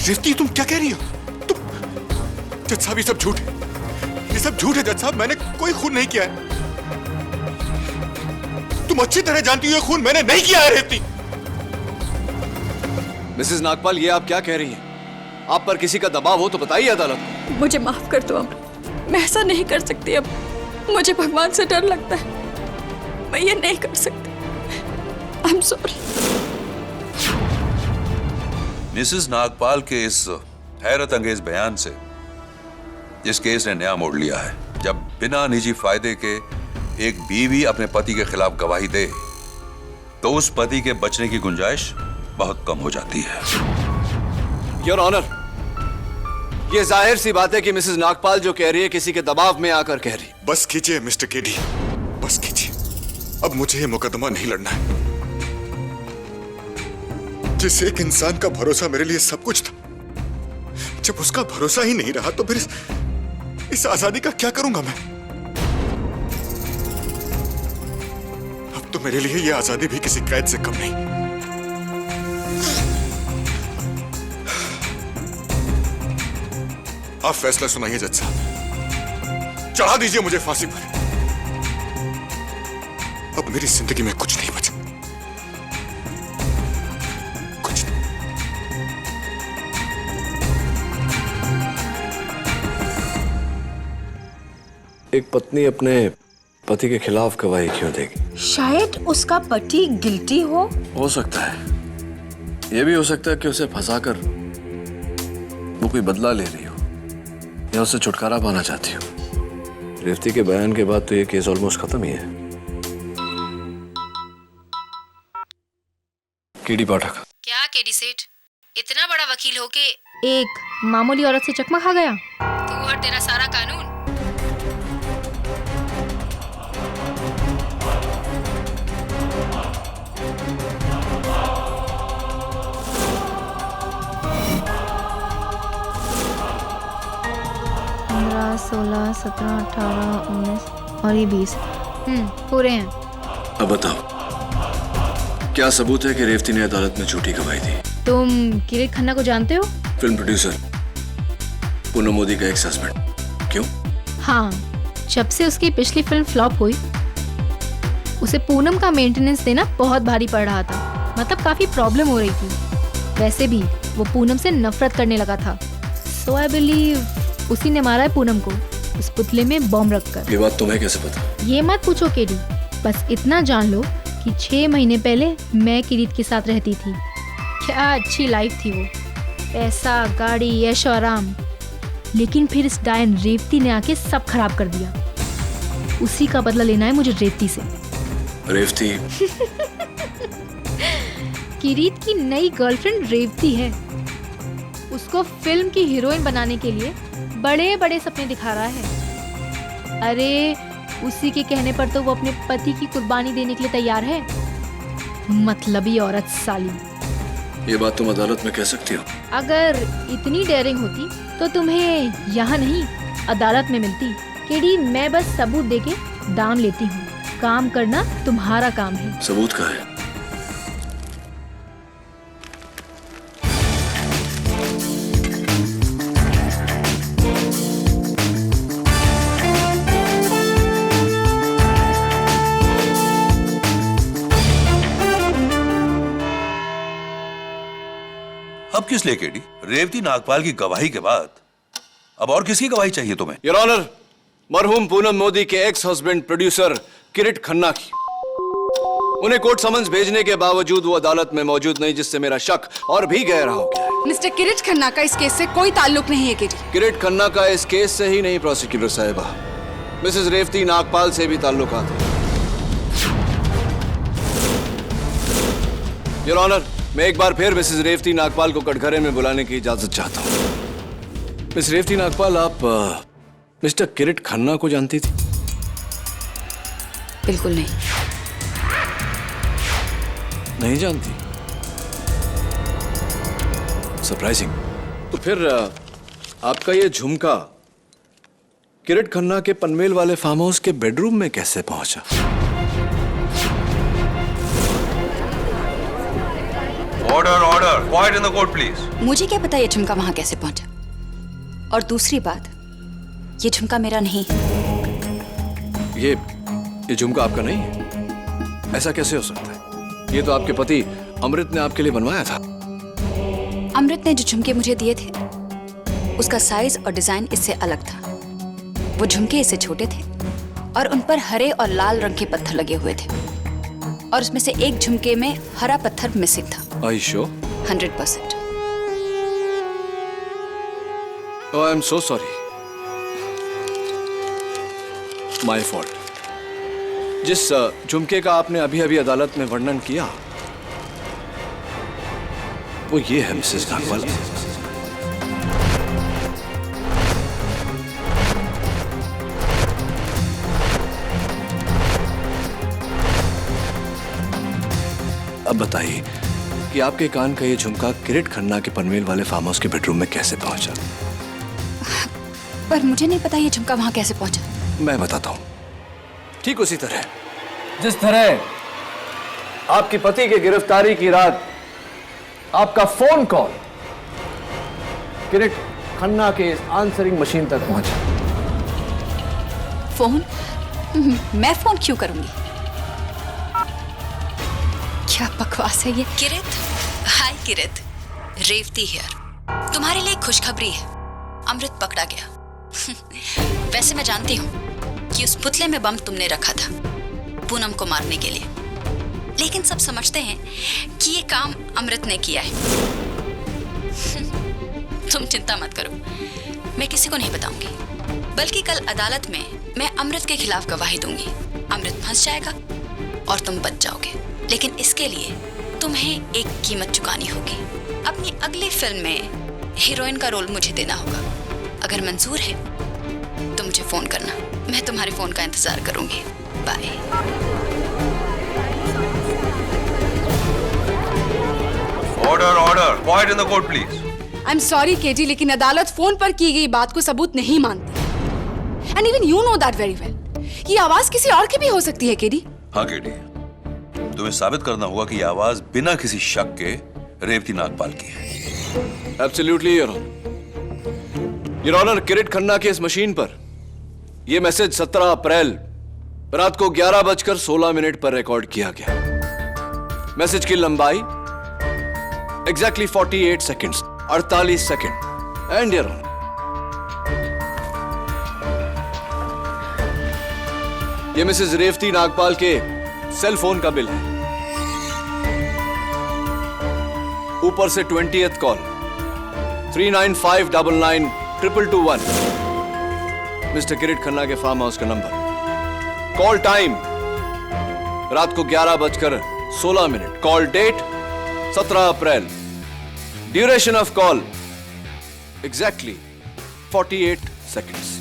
रेवती, तुम क्या कह रही हो? तुम जज साहब, ये सब झूठ है, ये सब झूठ है जज साहब, मैंने कोई खून नहीं किया है। तुम अच्छी तरह जानती हो ये खून मैंने नहीं किया है रेवती। मिसेस नागपाल, ये आप क्या कह रही हैं? आप पर किसी का दबाव हो तो बताइए अदालत को। मुझे माफ कर दो अमृत, मैं ऐसा नहीं कर सकती। अब मुझे भगवान से डर लगता है, मैं ये नहीं कर सकती। आई एम सॉरी। मिसेस नागपाल के इस हैरत अंगेज बयान से इस केस ने नया मोड़ लिया है। जब बिना निजी फायदे के एक बीवी अपने पति के खिलाफ गवाही दे तो उस पति के बचने की गुंजाइश बहुत कम हो जाती है। योर ऑनर, ये जाहिर सी बात है कि मिसेस नागपाल जो कह रही है किसी के दबाव में आकर कह रही। बस कीजिए मिस्टर केडी, बस कीजिए। अब मुझे ये मुकदमा नहीं लड़ना है। जिस एक इंसान का भरोसा मेरे लिए सब कुछ था, जब उसका भरोसा ही नहीं रहा तो फिर इस आजादी का क्या करूंगा मैं? अब तो मेरे लिए ये आजादी भी किसी कैद से कम नहीं। आप फैसला सुनाइए जज साहब, चढ़ा दीजिए मुझे फांसी पर। अब मेरी जिंदगी में कुछ नहीं बचा, कुछ नहीं। एक पत्नी अपने पति के खिलाफ गवाही क्यों देगी? शायद उसका पति गिल्टी हो सकता है। यह भी हो सकता है कि उसे फंसाकर वो कोई बदला ले रही हो या उससे छुटकारा पाना चाहती हो। रेवती के बयान के बाद तो ये केस ऑलमोस्ट खत्म ही है। केडी पाठक। क्या केडी सेठ, इतना बड़ा वकील हो के एक मामूली औरत से चकमा खा गया? तू और तेरा सारा कानून। पंद्रह, 16, 17, 18, 19 और ये 20 पूरे हैं। अब बताओ, क्या सबूत है कि रेवती ने अदालत में झूठी गवाही दी? तुम किरीट खन्ना को जानते हो? फिल्म प्रोड्यूसर पूनम मोदी का एक्स हस्बैंड। क्यों? हाँ, जब से उसकी पिछली फिल्म फ्लॉप हुई, उसे पूनम का मेंटेनेंस देना बहुत भारी पड़ रहा था। मतलब काफी प्रॉब्लम हो रही थी। वैसे भी वो पूनम से नफरत करने लगा था। सो आई बिलीव उसी ने मारा है पूनम को। उस पुतले में बॉम्ब रखकर। ये बात तुम्हें कैसे पता? ये मत पूछो केडी, बस इतना जान लो कि 6 महीने पहले मैं किरीट के साथ रहती थी। क्या अच्छी लाइफ थी वो, पैसा, गाड़ी, यश और आराम। लेकिन फिर इस डायन रेवती ने आके सब खराब कर दिया। उसी का बदला लेना है मुझे रेवती से। रेवती? किरीट की नई गर्लफ्रेंड रेवती है। उसको फिल्म की हीरोइन बनाने के लिए बड़े बड़े सपने दिखा रहा है। अरे उसी के कहने पर तो वो अपने पति की कुर्बानी देने के लिए तैयार है। मतलबी औरत साली। ये बात तुम अदालत में कह सकती हो? अगर इतनी डेयरिंग होती तो तुम्हें यहाँ नहीं अदालत में मिलती। केडी, मैं बस सबूत देके दाम लेती हूँ, काम करना तुम्हारा काम है। सबूत का है? अब किस लिए केडी? रेवती नागपाल की गवाही के बाद अब और किसकी गवाही चाहिए तुम्हें? योर ऑनर, मरहूम पूनम मोदी के एक्स हस्बैंड प्रोड्यूसर किरीट खन्ना की। उन्हें कोर्ट समन्स भेजने के बावजूद वो अदालत में मौजूद नहीं, जिससे मेरा शक और भी गहरा हो गया है। मिस्टर किरीट खन्ना का इस केस से कोई ताल्लुक नहीं है केडी। किरीट खन्ना का इस केस से ही नहीं प्रोसिक्यूटर साहिबा, मिसेस रेवती नागपाल से भी ताल्लुकात है। योर ऑनर, मैं एक बार फिर मिसेस रेवती नागपाल को कटघरे में बुलाने की इजाजत चाहता हूँ। मिस रेवती नागपाल, आप मिस्टर किरीट खन्ना को जानती थी? बिल्कुल नहीं। नहीं जानती? सरप्राइजिंग। तो फिर आपका ये झुमका किरीट खन्ना के पनवेल वाले फार्म हाउस के बेडरूम में कैसे पहुंचा? Order order, quiet in the court please. मुझे क्या पता ये झुमका वहां कैसे पहुंचा। और दूसरी बात, ये झुमका मेरा नहीं है। ये झुमका आपका नहीं है? ऐसा कैसे हो सकता है? ये तो आपके पति अमृत ने आपके लिए बनवाया था। अमृत ने जो झुमके मुझे दिए थे उसका साइज और डिजाइन इससे अलग था। वो झुमके इससे छोटे थे और उन पर हरे और लाल रंग के पत्थर लगे हुए थे, और उसमें से एक झुमके में हरा पत्थर मिसिंग था। Are you sure? 100%। Oh, I'm so sorry. My fault. जिस झुमके का आपने अभी अभी अदालत में वर्णन किया वो ये है मिसेस नागपाल। अब बताइए कि आपके कान का ये झुमका किरीट खन्ना के पनवेल वाले फार्म हाउस के बेडरूम में कैसे पहुंचा? पर मुझे नहीं पता ये झुमका वहां कैसे पहुंचा। मैं बताता हूं। ठीक उसी तरह जिस तरह आपके पति के गिरफ्तारी की रात आपका फोन कॉल किरीट खन्ना के इस आंसरिंग मशीन तक पहुंचा। फोन? मैं फोन क्यों करूंगी? क्या बकवास है ये? किरीट, हाय किरीट, रेवती हियर। तुम्हारे लिए खुशखबरी है, अमृत पकड़ा गया। वैसे मैं जानती हूँ कि उस पुतले में बम तुमने रखा था पूनम को मारने के लिए, लेकिन सब समझते हैं कि ये काम अमृत ने किया है। तुम चिंता मत करो, मैं किसी को नहीं बताऊंगी, बल्कि कल अदालत में मैं अमृत के खिलाफ गवाही दूंगी। अमृत फंस जाएगा और तुम बच जाओगे, लेकिन इसके लिए तुम्हें एक कीमत चुकानी होगी। अपनी अगली फिल्म में हीरोइन का रोल मुझे देना होगा। अगर मंजूर है तो मुझे फोन करना, मैं तुम्हारे फोन का इंतजार करूंगी। Bye. Order order, quiet in the court please. I am sorry KG, लेकिन अदालत फोन पर की गई बात को सबूत नहीं मानती। And even you know that very well. ये आवाज किसी और की भी हो सकती है केडी। हाँ केडी, तुम्हें साबित करना होगा कि ये आवाज बिना किसी शक के रेवती नागपाल की है। Absolutely your honour. Your honour, Kirit Khanna की इस मशीन पर यह मैसेज 17 अप्रैल रात को 11:16 पर रिकॉर्ड किया गया। मैसेज की लंबाई exactly 48 seconds, 48 second. And your honour, ये मिसेस रेवती नागपाल के सेल फोन का बिल है। ऊपर से 20th call 39599221 mister Kirit Khanna के फार्म हाउस का नंबर। कॉल टाइम रात को 11:16। Call date 17 April. Duration of call exactly 48 seconds।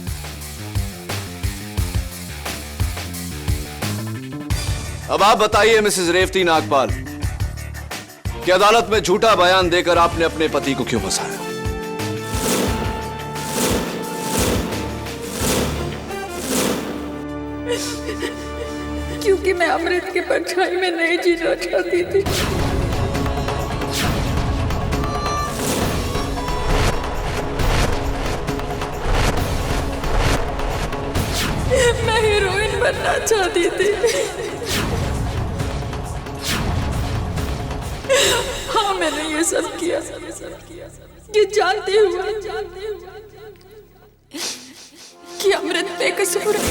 अब आप बताइए मिसेस रेवती नागपाल कि अदालत में झूठा बयान देकर आपने अपने पति को क्यों फंसाया? क्योंकि मैं अमृत के परछाई में नहीं जीना चाहती थी। मैं हीरोइन बनना चाहती थी। हाँ, मैंने ये सब किया ये जानते हुए कि अमृत बेकसूर है।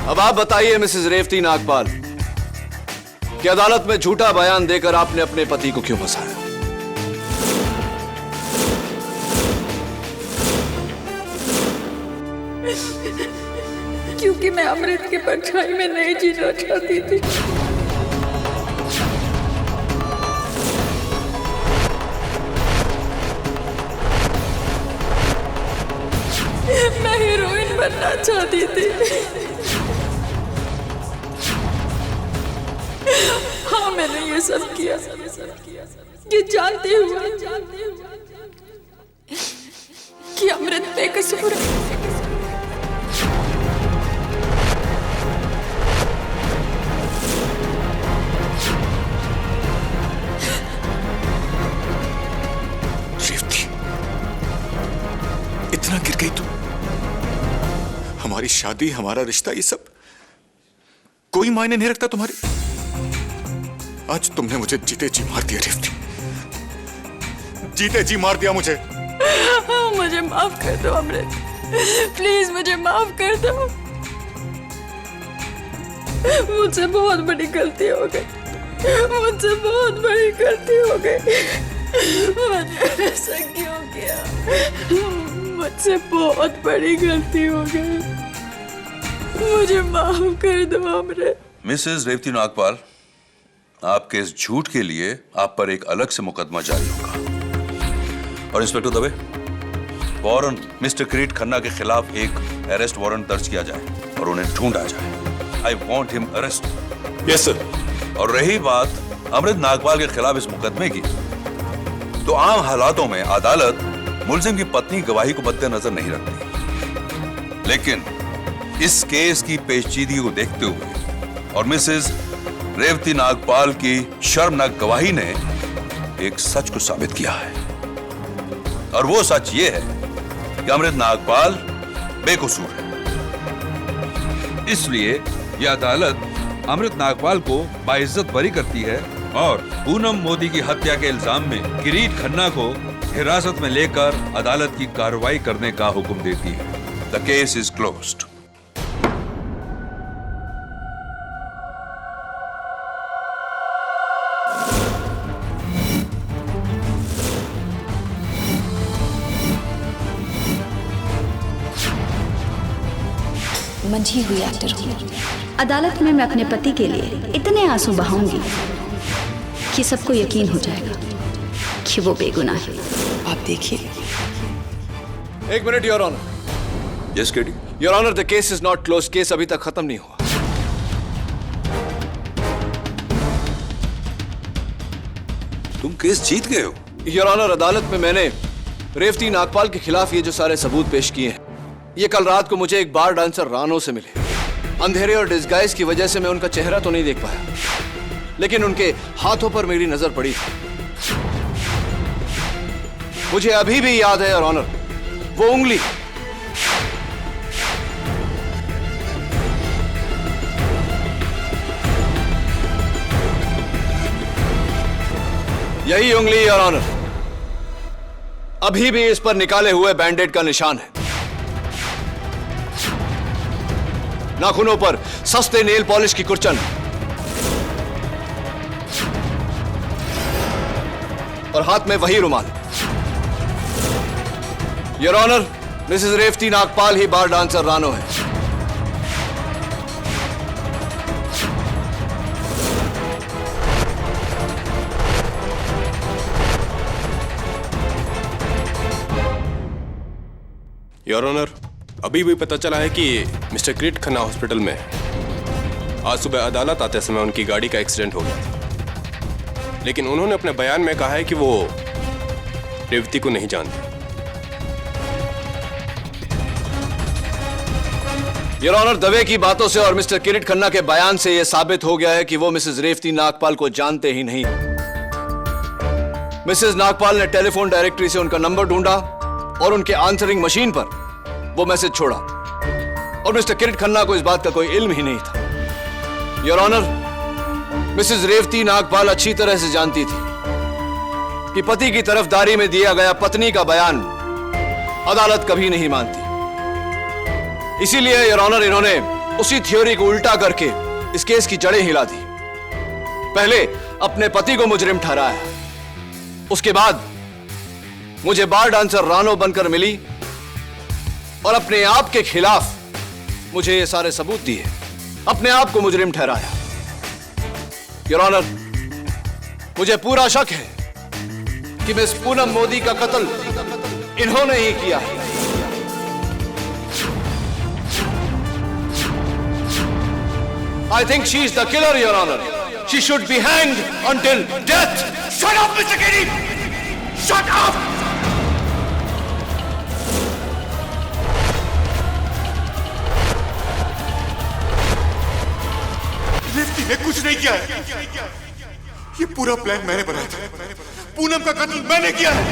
अब आप बताइए मिसेस रेवती नागपाल कि अदालत में झूठा बयान देकर आपने अपने पति को क्यों फंसाया? क्योंकि मैं अमृत के परछाई में नहीं जीना चाहती थी। मैं हीरोइन बनना चाहती थी। हाँ, मैंने ये सब किया ये जानते हुए कि अमृत बेकसूर है। इतना गिर गई तू? हमारी शादी, हमारा रिश्ता, ये सब कोई मायने नहीं रखता तुम्हारे? आज तुमने मुझे जीते जी मार दिया रेवती, जीते जी मार दिया मुझे। मुझे माफ कर दो अमृत, प्लीज मुझे माफ कर दो। मुझसे बहुत बड़ी गलती हो गई, मुझसे बहुत बड़ी गलती हो गई। मैंने ऐसा क्यों किया? मुझसे बहुत बड़ी गलती हो गई, मुझे माफ कर दो अमृत। मिसेस रेवती नागपाल, आपके इस झूठ के लिए आप पर एक अलग से मुकदमा जारी होगा। और इंस्पेक्टर दवे, फौरन मिस्टर किरीट खन्ना के खिलाफ एक अरेस्ट वारंट दर्ज किया जाए और उन्हें ढूंढा जाए। I want him arrest. Yes sir. और रही बात अमृत नागपाल के खिलाफ इस मुकदमे की, तो आम हालातों में अदालत मुलजिम की पत्नी गवाही को मद्देनजर नहीं रखती, लेकिन इस केस की पेचीदगी को देखते हुए और मिसेस रेवती नागपाल की शर्मनाक गवाही ने एक सच को साबित किया है, और वो सच ये है कि अमृत नागपाल बेकसूर है। इसलिए यह अदालत अमृत नागपाल को बाइज्जत बरी करती है और पूनम मोदी की हत्या के इल्जाम में किरीट खन्ना को हिरासत में लेकर अदालत की कार्रवाई करने का हुक्म देती है। The case is closed. मंझी हुई एक्टर हूँ। अदालत में मैं अपने पति के लिए इतने आंसू बहाऊंगी कि सबको यकीन हो जाएगा कि वो बेगुनाह है। आप देखिए। एक minute your honour. Yes KD. Your honour, the case is not close. Case अभी तक खत्म नहीं हुआ। तुम केस जीत गए हो? योर ऑनर, अदालत में मैंने रेवती नागपाल के खिलाफ ये जो सारे सबूत पेश किए हैं, ये कल रात को मुझे एक बार डांसर रानो से मिले। अंधेरे और डिस्गाइज की वजह से मैं उनका चेहरा तो नहीं देख पाया, लेकिन उनके हाथों पर मेरी नजर पड़ी थी। मुझे अभी भी याद है योर ऑनर, वो उंगली यही उंगली योर ऑनर अभी भी इस पर निकाले हुए बैंडेड का निशान है। नाखूनों पर सस्ते नेल पॉलिश की कुर्चन और हाथ में वही रुमाल। Your honour, missus Revathi Nagpal ही बार डांसर रानो है। योर ऑनर, अभी भी पता चला है कि मिस्टर किरीट खन्ना हॉस्पिटल में है। आज सुबह अदालत आते समय उनकी गाड़ी का एक्सीडेंट हो गया था, लेकिन उन्होंने अपने बयान में कहा है कि वो रेवती को नहीं जानते। योर ऑनर, दवे की बातों से और मिस्टर किरीट खन्ना के बयान से यह साबित हो गया है कि वो मिसेस रेवती नागपाल को जानते ही नहीं। मिसेस नागपाल ने टेलीफोन डायरेक्टरी से उनका नंबर ढूंढा और उनके आंसरिंग मशीन पर वो मैसेज छोड़ा, और मिस्टर किरीट खन्ना को इस बात का कोई इल्म ही नहीं था। Your honour, missus Revathi Nagpal अच्छी तरह से जानती थी कि पति की तरफदारी में दिया गया पत्नी का बयान अदालत कभी नहीं मानती। इसीलिए योर ऑनर, इन्होंने उसी थ्योरी को उल्टा करके इस केस की जड़ें हिला दी। पहले अपने पति को मुजरिम ठहराया, उसके बाद मुझे बार डांसर रानो बनकर मिली और अपने आप के खिलाफ मुझे ये सारे सबूत दिए, अपने आप को मुजरिम ठहराया। योर ऑनर, मुझे पूरा शक है कि मिस पूनम मोदी का कत्ल इन्होंने ही किया है। I think she is the killer, Your Honor. She should be hanged until death. Shut up, Mr. Kennedy! Shut up! Revati ने कुछ नहीं किया है। ये पूरा प्लान मैंने बनाया था। पूनम का कत्ल मैंने किया है।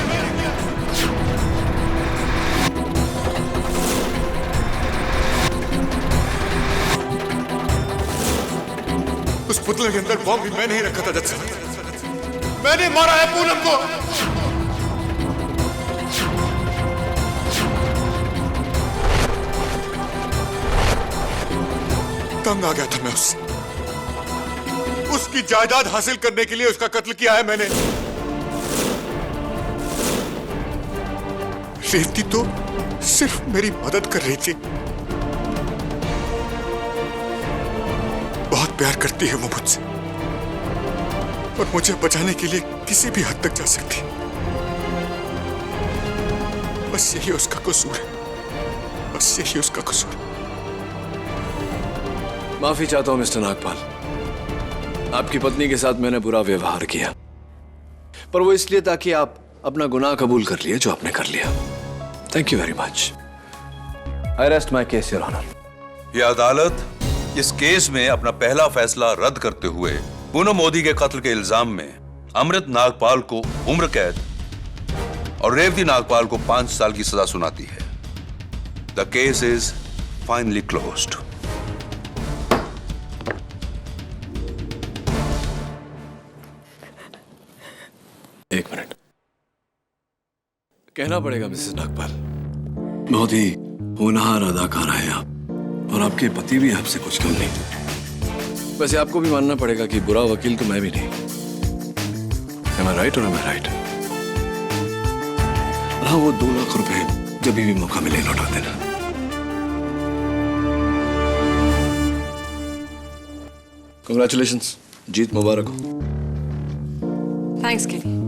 उस पुतले के अंदर बॉम्ब भी मैंने ही रखा था। जज साहब, मैंने मारा है पूनम को। तंग आ गया था मैं उससे। उसकी जायदाद हासिल करने के लिए उसका कत्ल किया है मैंने। रेवती तो सिर्फ मेरी मदद कर रही थी। बहुत प्यार करती है वो मुझसे, और मुझे बचाने के लिए किसी भी हद तक जा सकती। बस यही उसका कसूर है, बस यही उसका कसूर। माफी चाहता हूं मिस्टर नागपाल, आपकी पत्नी के साथ मैंने बुरा व्यवहार किया, पर वो इसलिए ताकि आप अपना गुनाह कबूल कर लिए जो आपने कर लिया। Thank you very much. I rest my case, your honour. यह अदालत इस केस में अपना पहला फैसला रद्द करते हुए पूनम मोदी के कत्ल के इल्जाम में अमृत नागपाल को उम्र कैद और रेवती नागपाल को 5 साल की सजा सुनाती है। The case is finally closed. एक मिनट, कहना पड़ेगा मिसेस नागपाल, बहुत ही होनहार अदाकारा है आप, और आपके पति भी आपसे कुछ कम नहीं। वैसे आपको भी मानना पड़ेगा कि बुरा वकील तो मैं भी नहीं। Am I right or am I right? हाँ, वो 2 लाख रुपए जब भी मौका मिले लौटा देना। Congratulations, जीत मुबारक हो। थैंक्स केली,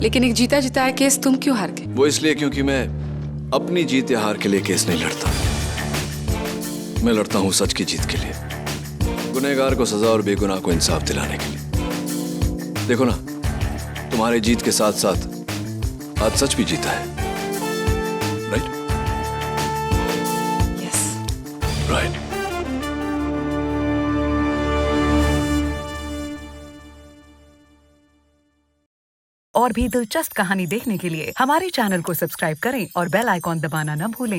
लेकिन एक जीता जिताया केस तुम क्यों हार गए? वो इसलिए क्योंकि मैं अपनी जीत या हार के लिए केस नहीं लड़ता। मैं लड़ता हूं सच की जीत के लिए, गुनहगार को सजा और बेगुनाह को इंसाफ दिलाने के लिए। देखो ना, तुम्हारे जीत के साथ साथ आज सच भी जीता है। राइट? यस। राइट। और भी दिलचस्प कहानी देखने के लिए हमारे चैनल को सब्सक्राइब करें और बेल आइकॉन दबाना न भूलें।